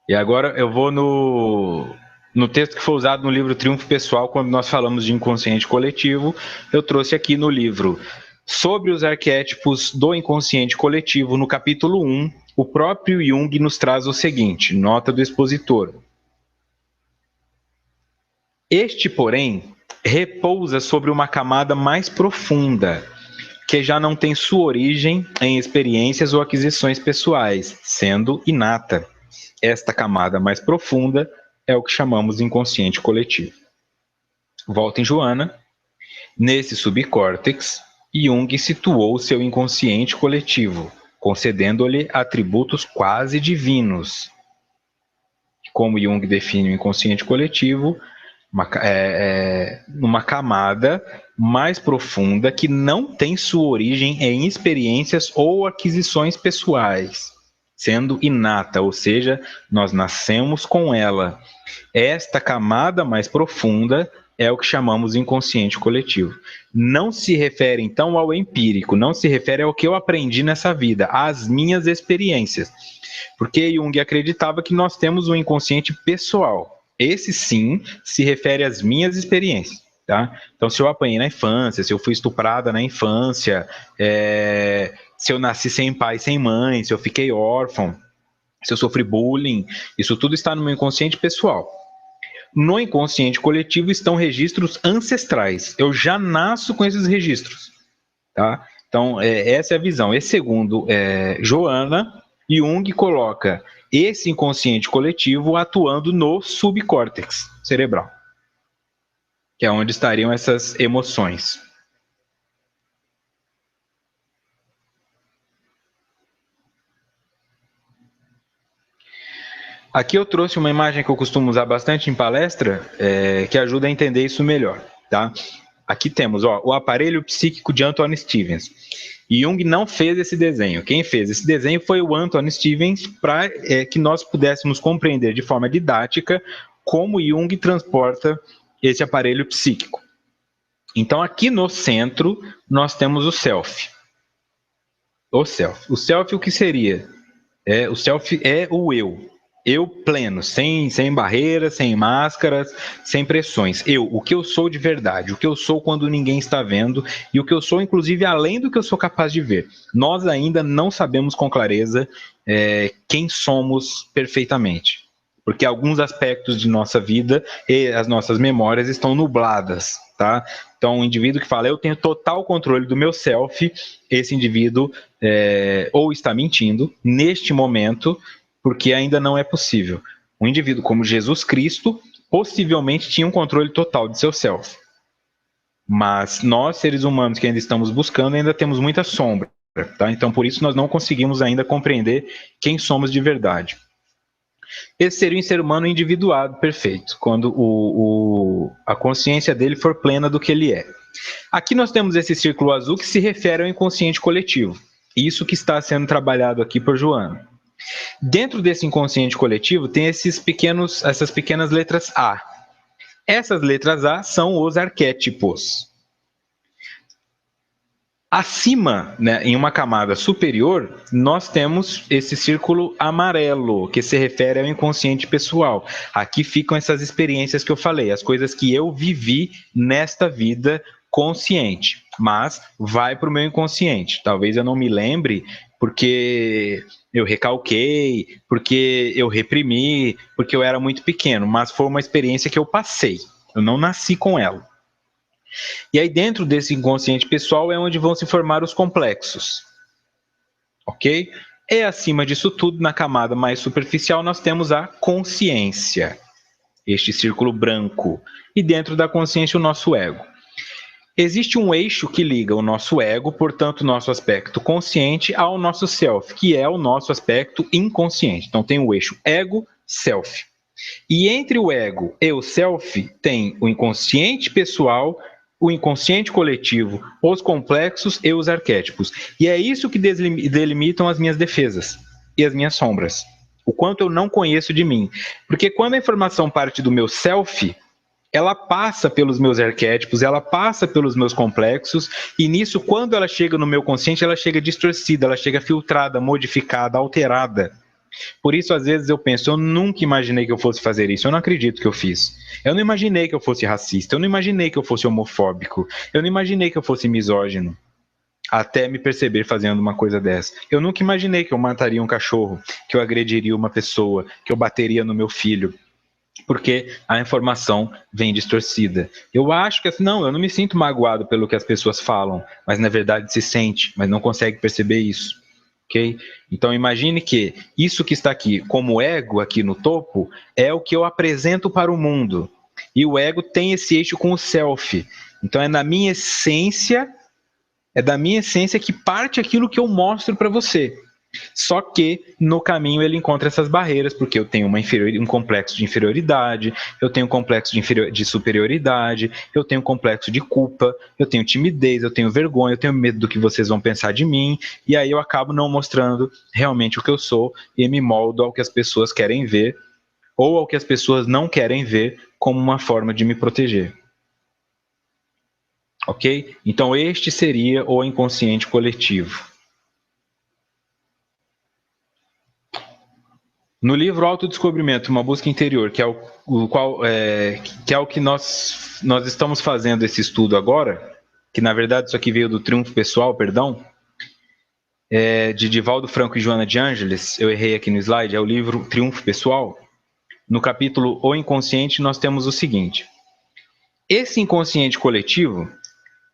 E agora eu vou no texto que foi usado no livro Triunfo Pessoal, quando nós falamos de inconsciente coletivo. Eu trouxe aqui no livro Sobre os Arquétipos do Inconsciente Coletivo, no capítulo 1, o próprio Jung nos traz o seguinte, nota do expositor. Este, porém, repousa sobre uma camada mais profunda, que já não tem sua origem em experiências ou aquisições pessoais, sendo inata. Esta camada mais profunda é o que chamamos de inconsciente coletivo. Volta em Joana. Nesse subcórtex, Jung situou seu inconsciente coletivo, concedendo-lhe atributos quase divinos. Como Jung define o inconsciente coletivo, numa camada mais profunda que não tem sua origem em experiências ou aquisições pessoais, sendo inata, ou seja, nós nascemos com ela. Esta camada mais profunda é o que chamamos de inconsciente coletivo. Não se refere, então, ao empírico, não se refere ao que eu aprendi nessa vida, às minhas experiências. Porque Jung acreditava que nós temos um inconsciente pessoal. Esse, sim, se refere às minhas experiências. Tá? Então, se eu apanhei na infância, se eu fui estuprada na infância, se eu nasci sem pai, sem mãe, se eu fiquei órfão, se eu sofri bullying, isso tudo está no meu inconsciente pessoal. No inconsciente coletivo estão registros ancestrais. Eu já nasço com esses registros. Tá? Então, essa é a visão. E segundo Joana, Jung coloca esse inconsciente coletivo atuando no subcórtex cerebral, que é onde estariam essas emoções. Aqui eu trouxe uma imagem que eu costumo usar bastante em palestra, que ajuda a entender isso melhor. Tá? Aqui temos o aparelho psíquico de Anthony Stevens. E Jung não fez esse desenho. Quem fez esse desenho foi o Anthony Stevens, para que nós pudéssemos compreender de forma didática como Jung transporta esse aparelho psíquico. Então, aqui no centro, nós temos o self. O self. O self, o que seria? O self é o eu. Eu pleno, sem barreiras, sem máscaras, sem pressões. O que eu sou de verdade, o que eu sou quando ninguém está vendo e o que eu sou, inclusive, além do que eu sou capaz de ver. Nós ainda não sabemos com clareza quem somos perfeitamente, porque alguns aspectos de nossa vida e as nossas memórias estão nubladas, tá? Então, o indivíduo que fala, eu tenho total controle do meu self, esse indivíduo ou está mentindo neste momento, porque ainda não é possível. Um indivíduo como Jesus Cristo possivelmente tinha um controle total de seu self. Mas nós, seres humanos que ainda estamos buscando, ainda temos muita sombra. Tá? Então, por isso, nós não conseguimos ainda compreender quem somos de verdade. Esse seria um ser humano individuado, perfeito, quando a consciência dele for plena do que ele é. Aqui nós temos esse círculo azul que se refere ao inconsciente coletivo. Isso que está sendo trabalhado aqui por Joana. Dentro desse inconsciente coletivo tem essas pequenas letras A. Essas letras A são os arquétipos. Acima, né, em uma camada superior, nós temos esse círculo amarelo, que se refere ao inconsciente pessoal. Aqui ficam essas experiências que eu falei, as coisas que eu vivi nesta vida consciente, mas vai para o meu inconsciente. Talvez eu não me lembre porque eu recalquei, porque eu reprimi, porque eu era muito pequeno, mas foi uma experiência que eu passei, eu não nasci com ela. E aí dentro desse inconsciente pessoal é onde vão se formar os complexos, ok? E acima disso tudo, na camada mais superficial, nós temos a consciência, este círculo branco, e dentro da consciência o nosso ego. Existe um eixo que liga o nosso ego, portanto, o nosso aspecto consciente, ao nosso self, que é o nosso aspecto inconsciente. Então, tem o eixo ego-self. E entre o ego e o self, tem o inconsciente pessoal, o inconsciente coletivo, os complexos e os arquétipos. E é isso que delimitam as minhas defesas e as minhas sombras. O quanto eu não conheço de mim. Porque quando a informação parte do meu self, ela passa pelos meus arquétipos, ela passa pelos meus complexos, e nisso, quando ela chega no meu consciente, ela chega distorcida, ela chega filtrada, modificada, alterada. Por isso, às vezes, eu penso, eu nunca imaginei que eu fosse fazer isso, eu não acredito que eu fiz. Eu não imaginei que eu fosse racista, eu não imaginei que eu fosse homofóbico, eu não imaginei que eu fosse misógino, até me perceber fazendo uma coisa dessa. Eu nunca imaginei que eu mataria um cachorro, que eu agrediria uma pessoa, que eu bateria no meu filho, porque a informação vem distorcida. Eu acho que, não, eu não me sinto magoado pelo que as pessoas falam, mas na verdade se sente, mas não consegue perceber isso. Ok? Então imagine que isso que está aqui como ego aqui no topo é o que eu apresento para o mundo. E o ego tem esse eixo com o self. Então é da minha essência que parte aquilo que eu mostro para você. Só que no caminho ele encontra essas barreiras, porque eu tenho um complexo de inferioridade, eu tenho um complexo de superioridade, eu tenho um complexo de culpa, eu tenho timidez, eu tenho vergonha, eu tenho medo do que vocês vão pensar de mim, e aí eu acabo não mostrando realmente o que eu sou e me moldo ao que as pessoas querem ver, ou ao que as pessoas não querem ver como uma forma de me proteger. Ok? Então este seria o inconsciente coletivo. No livro Autodescobrimento, uma busca interior, que é o que nós estamos fazendo esse estudo agora, que na verdade isso aqui veio do Triunfo Pessoal, perdão, de Divaldo Franco e Joana de Ângeles, eu errei aqui no slide, é o livro Triunfo Pessoal. No capítulo O Inconsciente, nós temos o seguinte: esse inconsciente coletivo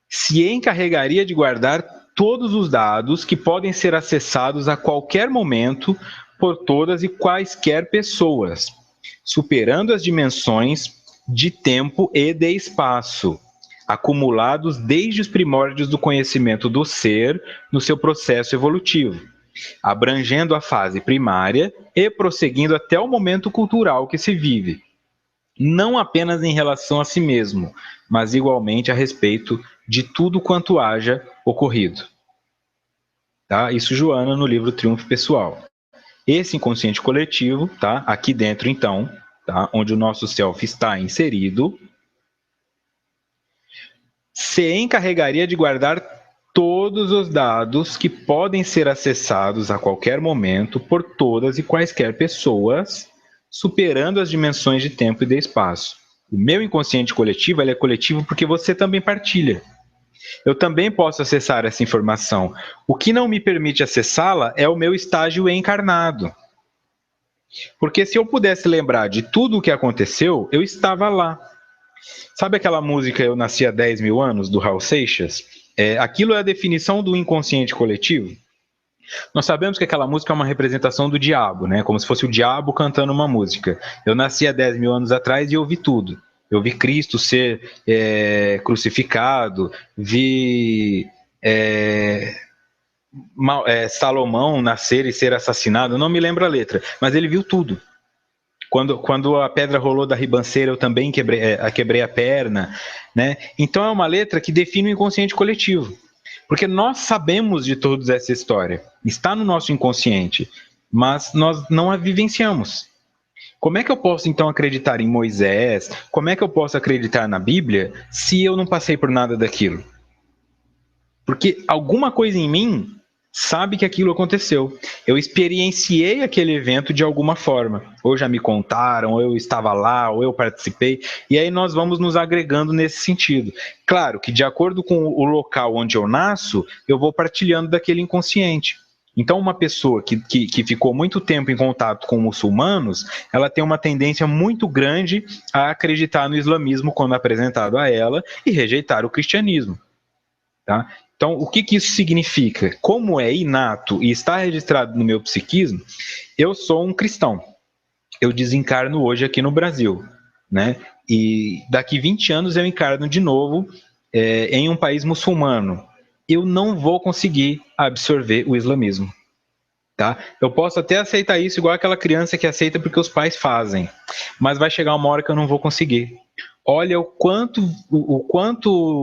se encarregaria de guardar todos os dados que podem ser acessados a qualquer momento por todas e quaisquer pessoas, superando as dimensões de tempo e de espaço, acumulados desde os primórdios do conhecimento do ser no seu processo evolutivo, abrangendo a fase primária e prosseguindo até o momento cultural que se vive, não apenas em relação a si mesmo, mas igualmente a respeito de tudo quanto haja ocorrido. Tá? Isso Joana no livro Triunfo Pessoal. Esse inconsciente coletivo, tá? Aqui dentro então, tá? Onde o nosso self está inserido, se encarregaria de guardar todos os dados que podem ser acessados a qualquer momento por todas e quaisquer pessoas, superando as dimensões de tempo e de espaço. O meu inconsciente coletivo, ele é coletivo porque você também partilha. Eu também posso acessar essa informação. O que não me permite acessá-la é o meu estágio encarnado. Porque se eu pudesse lembrar de tudo o que aconteceu, eu estava lá. Sabe aquela música Eu Nasci há 10 mil anos, do Raul Seixas? Aquilo é a definição do inconsciente coletivo. Nós sabemos que aquela música é uma representação do diabo, né? Como se fosse o diabo cantando uma música. Eu nasci há 10 mil anos atrás e ouvi tudo. Eu vi Cristo ser crucificado, vi Salomão nascer e ser assassinado. Eu não me lembro a letra, mas ele viu tudo. Quando a pedra rolou da ribanceira, eu também quebrei a perna, né? Então é uma letra que define o inconsciente coletivo. Porque nós sabemos de toda essa história. Está no nosso inconsciente, mas nós não a vivenciamos. Como é que eu posso então acreditar em Moisés? Como é que eu posso acreditar na Bíblia se eu não passei por nada daquilo? Porque alguma coisa em mim sabe que aquilo aconteceu. Eu experienciei aquele evento de alguma forma. Ou já me contaram, ou eu estava lá, ou eu participei. E aí nós vamos nos agregando nesse sentido. Claro que de acordo com o local onde eu nasço, eu vou partilhando daquele inconsciente. Então, uma pessoa que ficou muito tempo em contato com muçulmanos, ela tem uma tendência muito grande a acreditar no islamismo quando apresentado a ela e rejeitar o cristianismo. Tá? Então, o que isso significa? Como é inato e está registrado no meu psiquismo, eu sou um cristão. Eu desencarno hoje aqui no Brasil, né? E daqui 20 anos eu encarno de novo em um país muçulmano. Eu não vou conseguir absorver o islamismo. Tá? Eu posso até aceitar isso igual aquela criança que aceita porque os pais fazem, mas vai chegar uma hora que eu não vou conseguir. Olha o quanto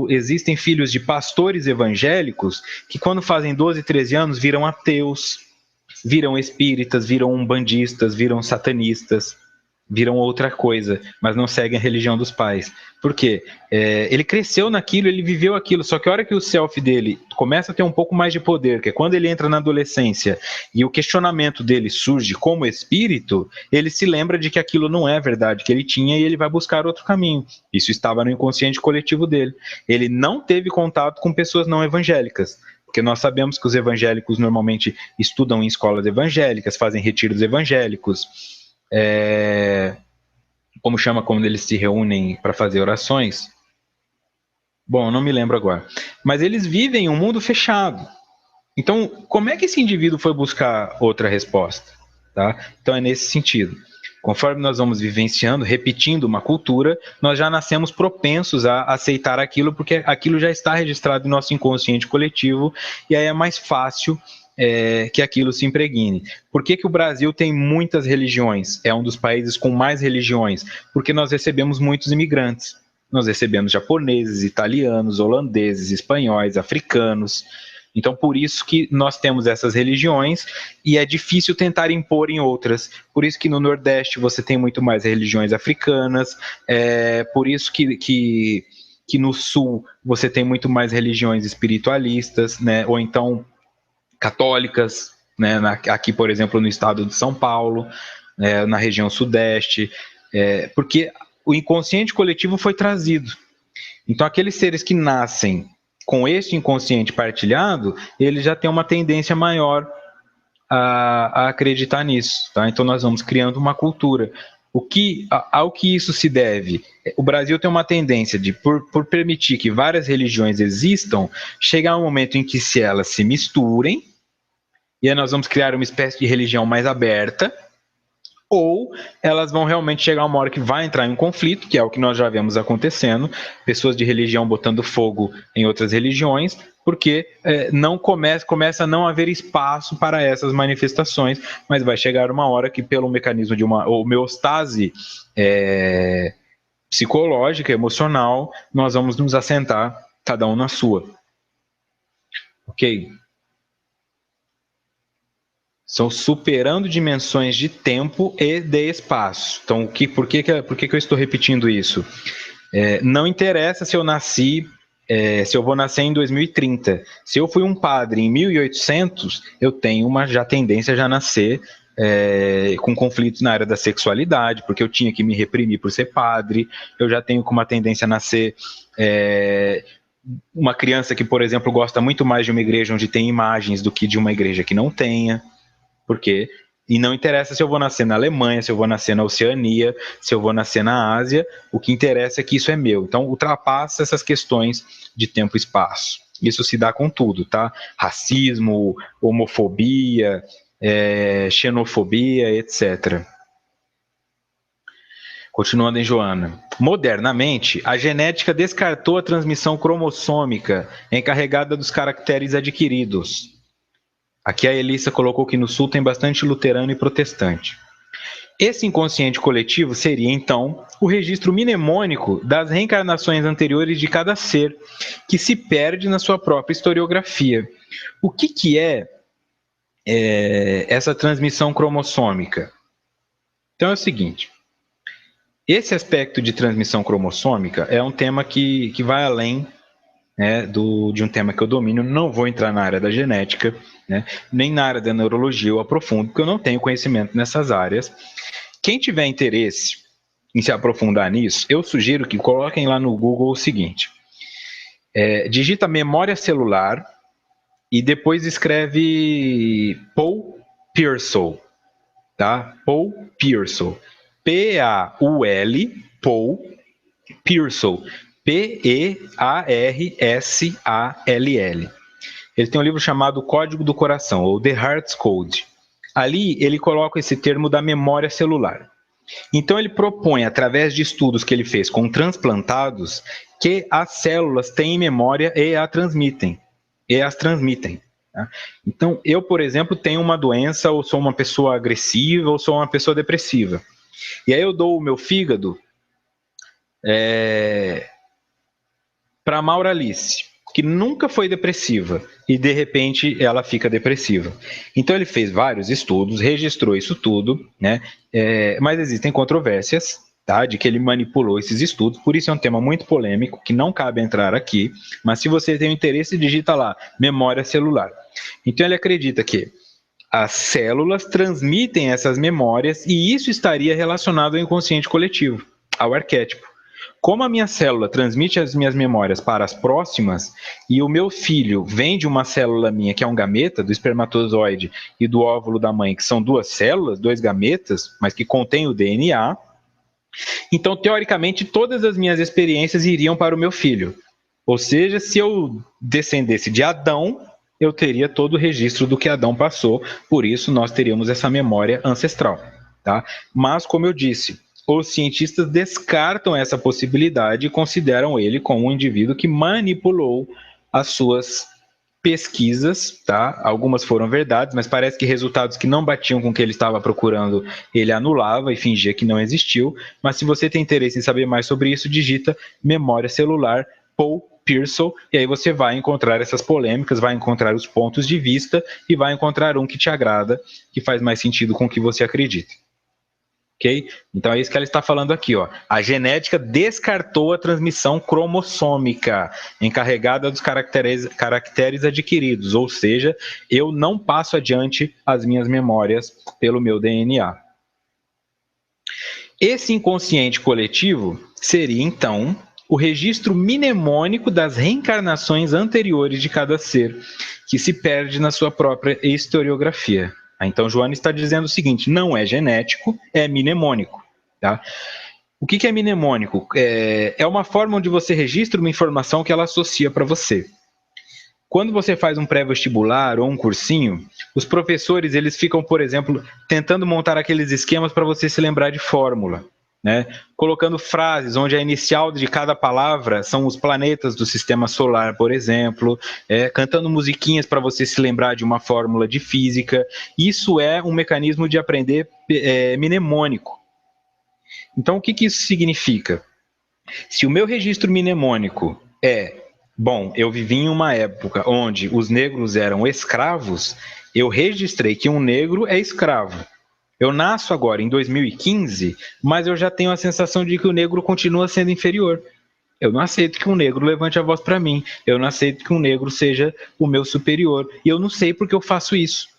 existem filhos de pastores evangélicos que quando fazem 12, 13 anos viram ateus, viram espíritas, viram umbandistas, viram satanistas. viram outra coisa, mas não seguem a religião dos pais. Por quê? Ele cresceu naquilo, ele viveu aquilo, só que a hora que o self dele começa a ter um pouco mais de poder, que é quando ele entra na adolescência e o questionamento dele surge como espírito, ele se lembra de que aquilo não é verdade que ele tinha e ele vai buscar outro caminho. Isso estava no inconsciente coletivo dele. Ele não teve contato com pessoas não evangélicas, porque nós sabemos que os evangélicos normalmente estudam em escolas evangélicas, fazem retiros evangélicos, como chama quando eles se reúnem para fazer orações? Bom, eu não me lembro agora. Mas eles vivem em um mundo fechado. Então, como é que esse indivíduo foi buscar outra resposta? Tá? Então, é nesse sentido. Conforme nós vamos vivenciando, repetindo uma cultura, nós já nascemos propensos a aceitar aquilo, porque aquilo já está registrado no nosso inconsciente coletivo, e aí é mais fácil que aquilo se impregne. Por que o Brasil tem muitas religiões? É um dos países com mais religiões, porque nós recebemos muitos imigrantes. Nós recebemos japoneses, italianos, holandeses, espanhóis, africanos. Então, por isso que nós temos essas religiões e é difícil tentar impor em outras. Por isso que no Nordeste você tem muito mais religiões africanas, por isso que no Sul você tem muito mais religiões espiritualistas, né? Ou então católicas, né? Aqui, por exemplo, no estado de São Paulo, na região Sudeste, porque o inconsciente coletivo foi trazido. Então, aqueles seres que nascem com este inconsciente partilhado, ele já tem uma tendência maior a acreditar nisso. Tá? Então, nós vamos criando uma cultura. Ao que isso se deve? O Brasil tem uma tendência de, por permitir que várias religiões existam, chegar um momento em que se elas se misturem, e aí nós vamos criar uma espécie de religião mais aberta, ou elas vão realmente chegar uma hora que vai entrar em um conflito, que é o que nós já vemos acontecendo, pessoas de religião botando fogo em outras religiões, porque não começa a não haver espaço para essas manifestações, mas vai chegar uma hora que, pelo mecanismo de uma homeostase psicológica, emocional, nós vamos nos assentar, cada um na sua. Ok? São superando dimensões de tempo e de espaço. Então, por que eu estou repetindo isso? Não interessa se eu nasci, se eu vou nascer em 2030. Se eu fui um padre em 1800, eu tenho uma já tendência a já nascer com conflitos na área da sexualidade, porque eu tinha que me reprimir por ser padre. Eu já tenho uma tendência a nascer uma criança que, por exemplo, gosta muito mais de uma igreja onde tem imagens do que de uma igreja que não tenha. Por quê? E não interessa se eu vou nascer na Alemanha, se eu vou nascer na Oceania, se eu vou nascer na Ásia, o que interessa é que isso é meu. Então, ultrapassa essas questões de tempo e espaço. Isso se dá com tudo, tá? Racismo, homofobia, xenofobia, etc. Continuando em Joana. Modernamente, a genética descartou a transmissão cromossômica encarregada dos caracteres adquiridos. Aqui a Elissa colocou que no Sul tem bastante luterano e protestante. Esse inconsciente coletivo seria, então, o registro mnemônico das reencarnações anteriores de cada ser, que se perde na sua própria historiografia. O que é essa transmissão cromossômica? Então é o seguinte, esse aspecto de transmissão cromossômica é um tema que vai além de um tema que eu domino. Não vou entrar na área da genética, nem na área da neurologia eu aprofundo, porque eu não tenho conhecimento nessas áreas. Quem tiver interesse em se aprofundar nisso, eu sugiro que coloquem lá no Google o seguinte, digita memória celular e depois escreve Paul Pearsall, tá? Paul Pearsall, P-A-U-L, Paul Pearsall, P-E-A-R-S-A-L-L. Ele tem um livro chamado Código do Coração, ou The Heart's Code. Ali ele coloca esse termo da memória celular. Então ele propõe, através de estudos que ele fez com transplantados, que as células têm memória e as transmitem. Tá? Então eu, por exemplo, tenho uma doença, ou sou uma pessoa agressiva, ou sou uma pessoa depressiva. E aí eu dou o meu fígado para a Mauralice. que nunca foi depressiva e de repente ela fica depressiva. Então ele fez vários estudos, registrou isso tudo, né? Mas existem controvérsias, tá? De que ele manipulou esses estudos, por isso é um tema muito polêmico que não cabe entrar aqui. Mas se você tem interesse, digita lá memória celular. Então ele acredita que as células transmitem essas memórias e isso estaria relacionado ao inconsciente coletivo, ao arquétipo. Como a minha célula transmite as minhas memórias para as próximas e o meu filho vem de uma célula minha, que é um gameta, do espermatozoide e do óvulo da mãe, que são duas células, dois gametas, mas que contêm o DNA, então, teoricamente, todas as minhas experiências iriam para o meu filho. Ou seja, se eu descendesse de Adão, eu teria todo o registro do que Adão passou, por isso nós teríamos essa memória ancestral. Tá? Mas, como eu disse, os cientistas descartam essa possibilidade e consideram ele como um indivíduo que manipulou as suas pesquisas, tá? Algumas foram verdades, mas parece que resultados que não batiam com o que ele estava procurando, ele anulava e fingia que não existiu. Mas se você tem interesse em saber mais sobre isso, digita memória celular Paul Pearsall, e aí você vai encontrar essas polêmicas, vai encontrar os pontos de vista e vai encontrar um que te agrada, que faz mais sentido com o que você acredita. Ok? Então é isso que ela está falando aqui, ó. A genética descartou a transmissão cromossômica encarregada dos caracteres adquiridos, ou seja, eu não passo adiante as minhas memórias pelo meu DNA. Esse inconsciente coletivo seria, então, o registro mnemônico das reencarnações anteriores de cada ser, que se perde na sua própria historiografia. Então, Joana está dizendo o seguinte: não é genético, é mnemônico. Tá? O que é mnemônico? É uma forma onde você registra uma informação que ela associa para você. Quando você faz um pré-vestibular ou um cursinho, os professores eles ficam, por exemplo, tentando montar aqueles esquemas para você se lembrar de fórmula. Né? Colocando frases onde a inicial de cada palavra são os planetas do sistema solar, por exemplo, cantando musiquinhas para você se lembrar de uma fórmula de física. Isso é um mecanismo de aprender mnemônico. Então, o que isso significa? Se o meu registro mnemônico bom, eu vivi em uma época onde os negros eram escravos, eu registrei que um negro é escravo. Eu nasço agora em 2015, mas eu já tenho a sensação de que o negro continua sendo inferior. Eu não aceito que um negro levante a voz para mim. Eu não aceito que um negro seja o meu superior. E eu não sei porque eu faço isso.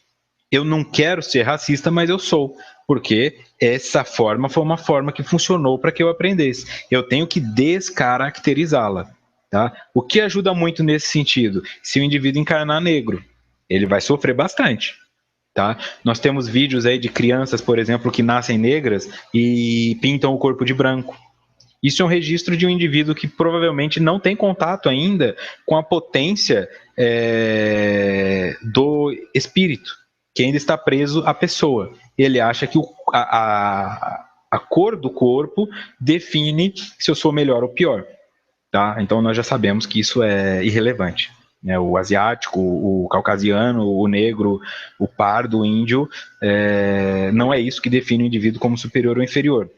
Eu não quero ser racista, mas eu sou. Porque essa forma foi uma forma que funcionou para que eu aprendesse. Eu tenho que descaracterizá-la. Tá? O que ajuda muito nesse sentido? Se o indivíduo encarnar negro, ele vai sofrer bastante. Tá? Nós temos vídeos aí de crianças, por exemplo, que nascem negras e pintam o corpo de branco. Isso é um registro de um indivíduo que provavelmente não tem contato ainda com a potência do espírito, que ainda está preso à pessoa. Ele acha que a cor do corpo define se eu sou melhor ou pior. Tá? Então nós já sabemos que isso é irrelevante. Né? O asiático, o caucasiano, o negro, o pardo, o índio, não é isso que define o indivíduo como superior ou inferior.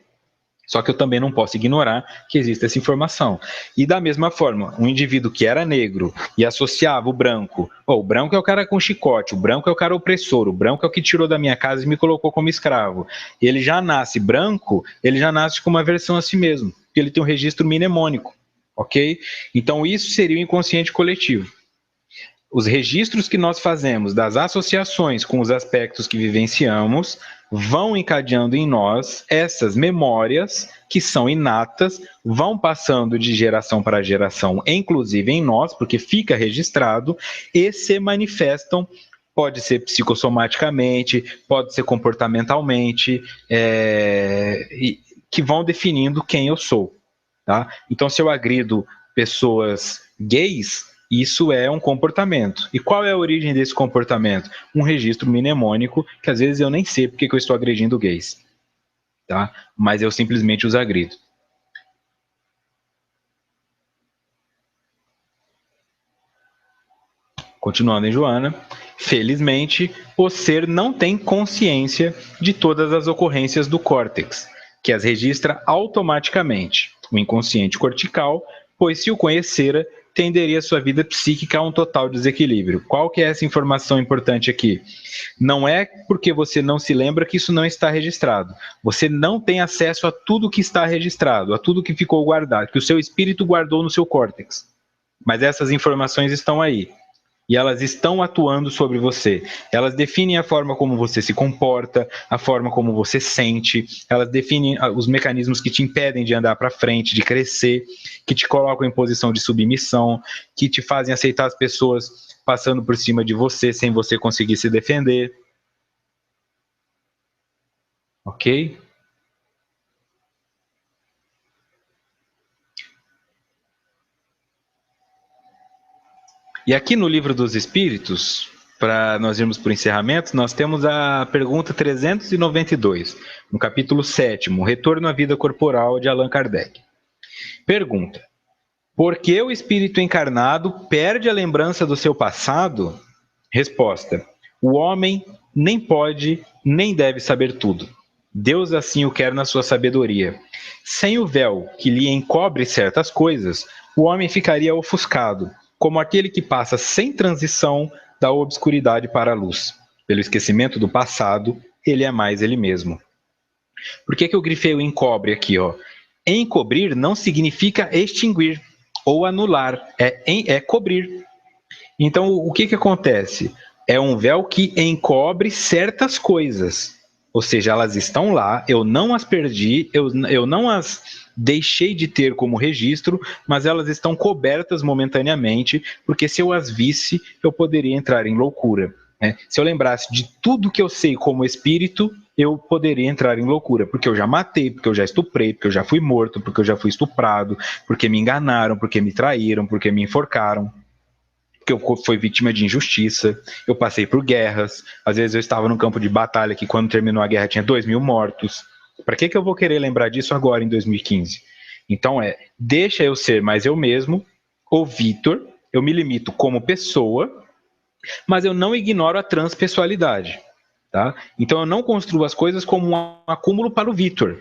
Só que eu também não posso ignorar que existe essa informação. E da mesma forma, um indivíduo que era negro e associava o branco, o branco é o cara com chicote, o branco é o cara opressor, o branco é o que tirou da minha casa e me colocou como escravo. Ele já nasce branco, ele já nasce com uma versão a si mesmo, porque ele tem um registro mnemônico. Ok? Então isso seria o inconsciente coletivo. Os registros que nós fazemos das associações com os aspectos que vivenciamos vão encadeando em nós essas memórias que são inatas, vão passando de geração para geração, inclusive em nós, porque fica registrado, e se manifestam, pode ser psicossomaticamente, pode ser comportamentalmente, que vão definindo quem eu sou. Tá? Então, se eu agrido pessoas gays, isso é um comportamento. E qual é a origem desse comportamento? Um registro mnemônico, que às vezes eu nem sei porque que eu estou agredindo gays. Tá? Mas eu simplesmente os agrido. Continuando em Joana, felizmente, o ser não tem consciência de todas as ocorrências do córtex, que as registra automaticamente. O inconsciente cortical, pois se o conhecera, tenderia a sua vida psíquica a um total desequilíbrio. Qual que é essa informação importante aqui? Não é porque você não se lembra que isso não está registrado. Você não tem acesso a tudo que está registrado, a tudo que ficou guardado, que o seu espírito guardou no seu córtex. Mas essas informações estão aí. E elas estão atuando sobre você. Elas definem a forma como você se comporta, a forma como você sente, elas definem os mecanismos que te impedem de andar para frente, de crescer, que te colocam em posição de submissão, que te fazem aceitar as pessoas passando por cima de você sem você conseguir se defender. Ok? E aqui no Livro dos Espíritos, para nós irmos para o encerramento, nós temos a pergunta 392, no capítulo 7º, Retorno à Vida Corporal, de Allan Kardec. Pergunta: por que o espírito encarnado perde a lembrança do seu passado? Resposta: o homem nem pode, nem deve saber tudo. Deus assim o quer na sua sabedoria. Sem o véu que lhe encobre certas coisas, o homem ficaria ofuscado, como aquele que passa sem transição da obscuridade para a luz. Pelo esquecimento do passado, ele é mais ele mesmo. Por que eu grifei o encobre aqui? Encobrir não significa extinguir ou anular, é cobrir. Então, o que acontece? É um véu que encobre certas coisas. Ou seja, elas estão lá, eu não as perdi, eu não as deixei de ter como registro, mas elas estão cobertas momentaneamente, porque se eu as visse, eu poderia entrar em loucura. Né? Se eu lembrasse de tudo que eu sei como espírito, eu poderia entrar em loucura, porque eu já matei, porque eu já estuprei, porque eu já fui morto, porque eu já fui estuprado, porque me enganaram, porque me traíram, porque me enforcaram, porque eu fui vítima de injustiça, eu passei por guerras, às vezes eu estava no campo de batalha que quando terminou a guerra tinha 2.000 mortos. Para que eu vou querer lembrar disso agora em 2015? Então deixa eu ser mais eu mesmo, o Vitor, eu me limito como pessoa, mas eu não ignoro a transpessoalidade. Tá? Então eu não construo as coisas como um acúmulo para o Vitor.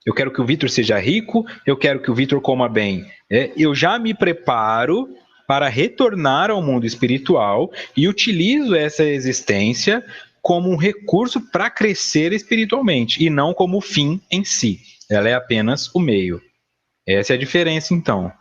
Eu quero que o Vitor seja rico, eu quero que o Vitor coma bem. Eu já me preparo para retornar ao mundo espiritual e utilizo essa existência como um recurso para crescer espiritualmente e não como o fim em si. Ela é apenas o meio. Essa é a diferença, então.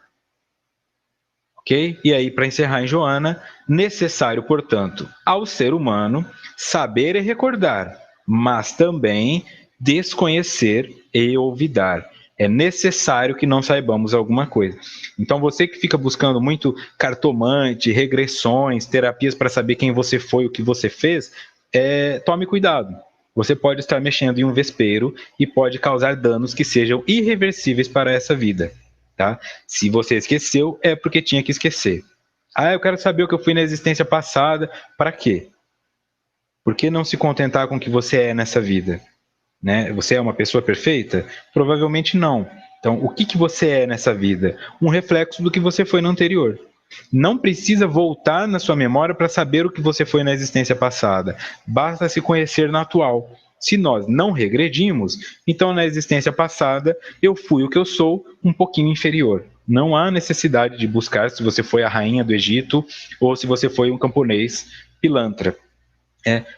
Ok? E aí, para encerrar em Joana, necessário, portanto, ao ser humano saber e recordar, mas também desconhecer e olvidar. É necessário que não saibamos alguma coisa. Então, você que fica buscando muito cartomante, regressões, terapias para saber quem você foi, o que você fez, tome cuidado. Você pode estar mexendo em um vespeiro e pode causar danos que sejam irreversíveis para essa vida. Tá? Se você esqueceu, é porque tinha que esquecer. Eu quero saber o que eu fui na existência passada. Para quê? Por que não se contentar com o que você é nessa vida? Né? Você é uma pessoa perfeita? Provavelmente não. Então, o que você é nessa vida? Um reflexo do que você foi no anterior. Não precisa voltar na sua memória para saber o que você foi na existência passada. Basta se conhecer na atual. Se nós não regredimos, então na existência passada eu fui o que eu sou, um pouquinho inferior. Não há necessidade de buscar se você foi a rainha do Egito ou se você foi um camponês pilantra.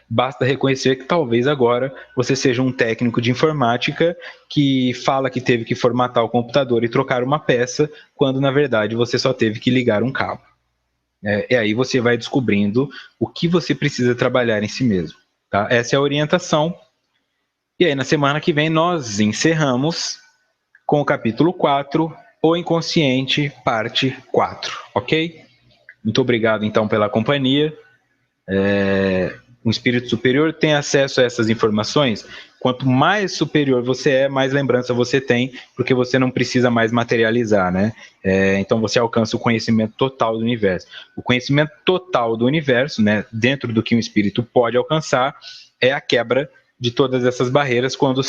Basta reconhecer que talvez agora você seja um técnico de informática que fala que teve que formatar o computador e trocar uma peça, quando na verdade você só teve que ligar um cabo. E aí você vai descobrindo o que você precisa trabalhar em si mesmo. Tá? Essa é a orientação. E aí na semana que vem nós encerramos com o capítulo 4, O Inconsciente, parte 4. Ok? Muito obrigado então pela companhia. Um espírito superior tem acesso a essas informações. Quanto mais superior você é, mais lembrança você tem, porque você não precisa mais materializar, né? Então você alcança o conhecimento total do universo. O conhecimento total do universo, né, dentro do que um espírito pode alcançar, é a quebra de todas essas barreiras quando o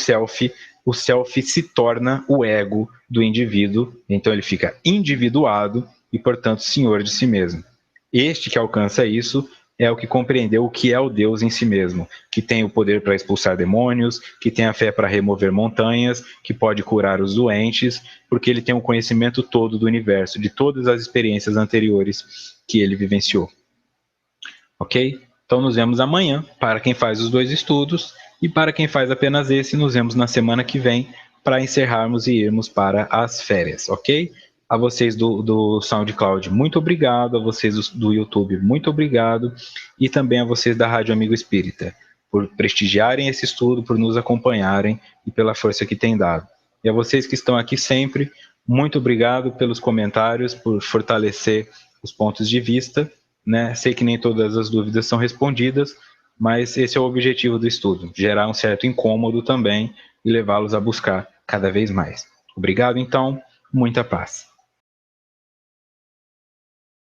self se torna o ego do indivíduo. Então ele fica individuado e, portanto, senhor de si mesmo. Este que alcança isso é o que compreendeu o que é o Deus em si mesmo, que tem o poder para expulsar demônios, que tem a fé para remover montanhas, que pode curar os doentes, porque ele tem o conhecimento todo do universo, de todas as experiências anteriores que ele vivenciou. Ok? Então nos vemos amanhã, para quem faz os 2 estudos, e para quem faz apenas esse, nos vemos na semana que vem, para encerrarmos e irmos para as férias, ok? A vocês do SoundCloud, muito obrigado. A vocês do YouTube, muito obrigado. E também a vocês da Rádio Amigo Espírita, por prestigiarem esse estudo, por nos acompanharem e pela força que têm dado. E a vocês que estão aqui sempre, muito obrigado pelos comentários, por fortalecer os pontos de vista, né? Sei que nem todas as dúvidas são respondidas, mas esse é o objetivo do estudo, gerar um certo incômodo também e levá-los a buscar cada vez mais. Obrigado, então, muita paz.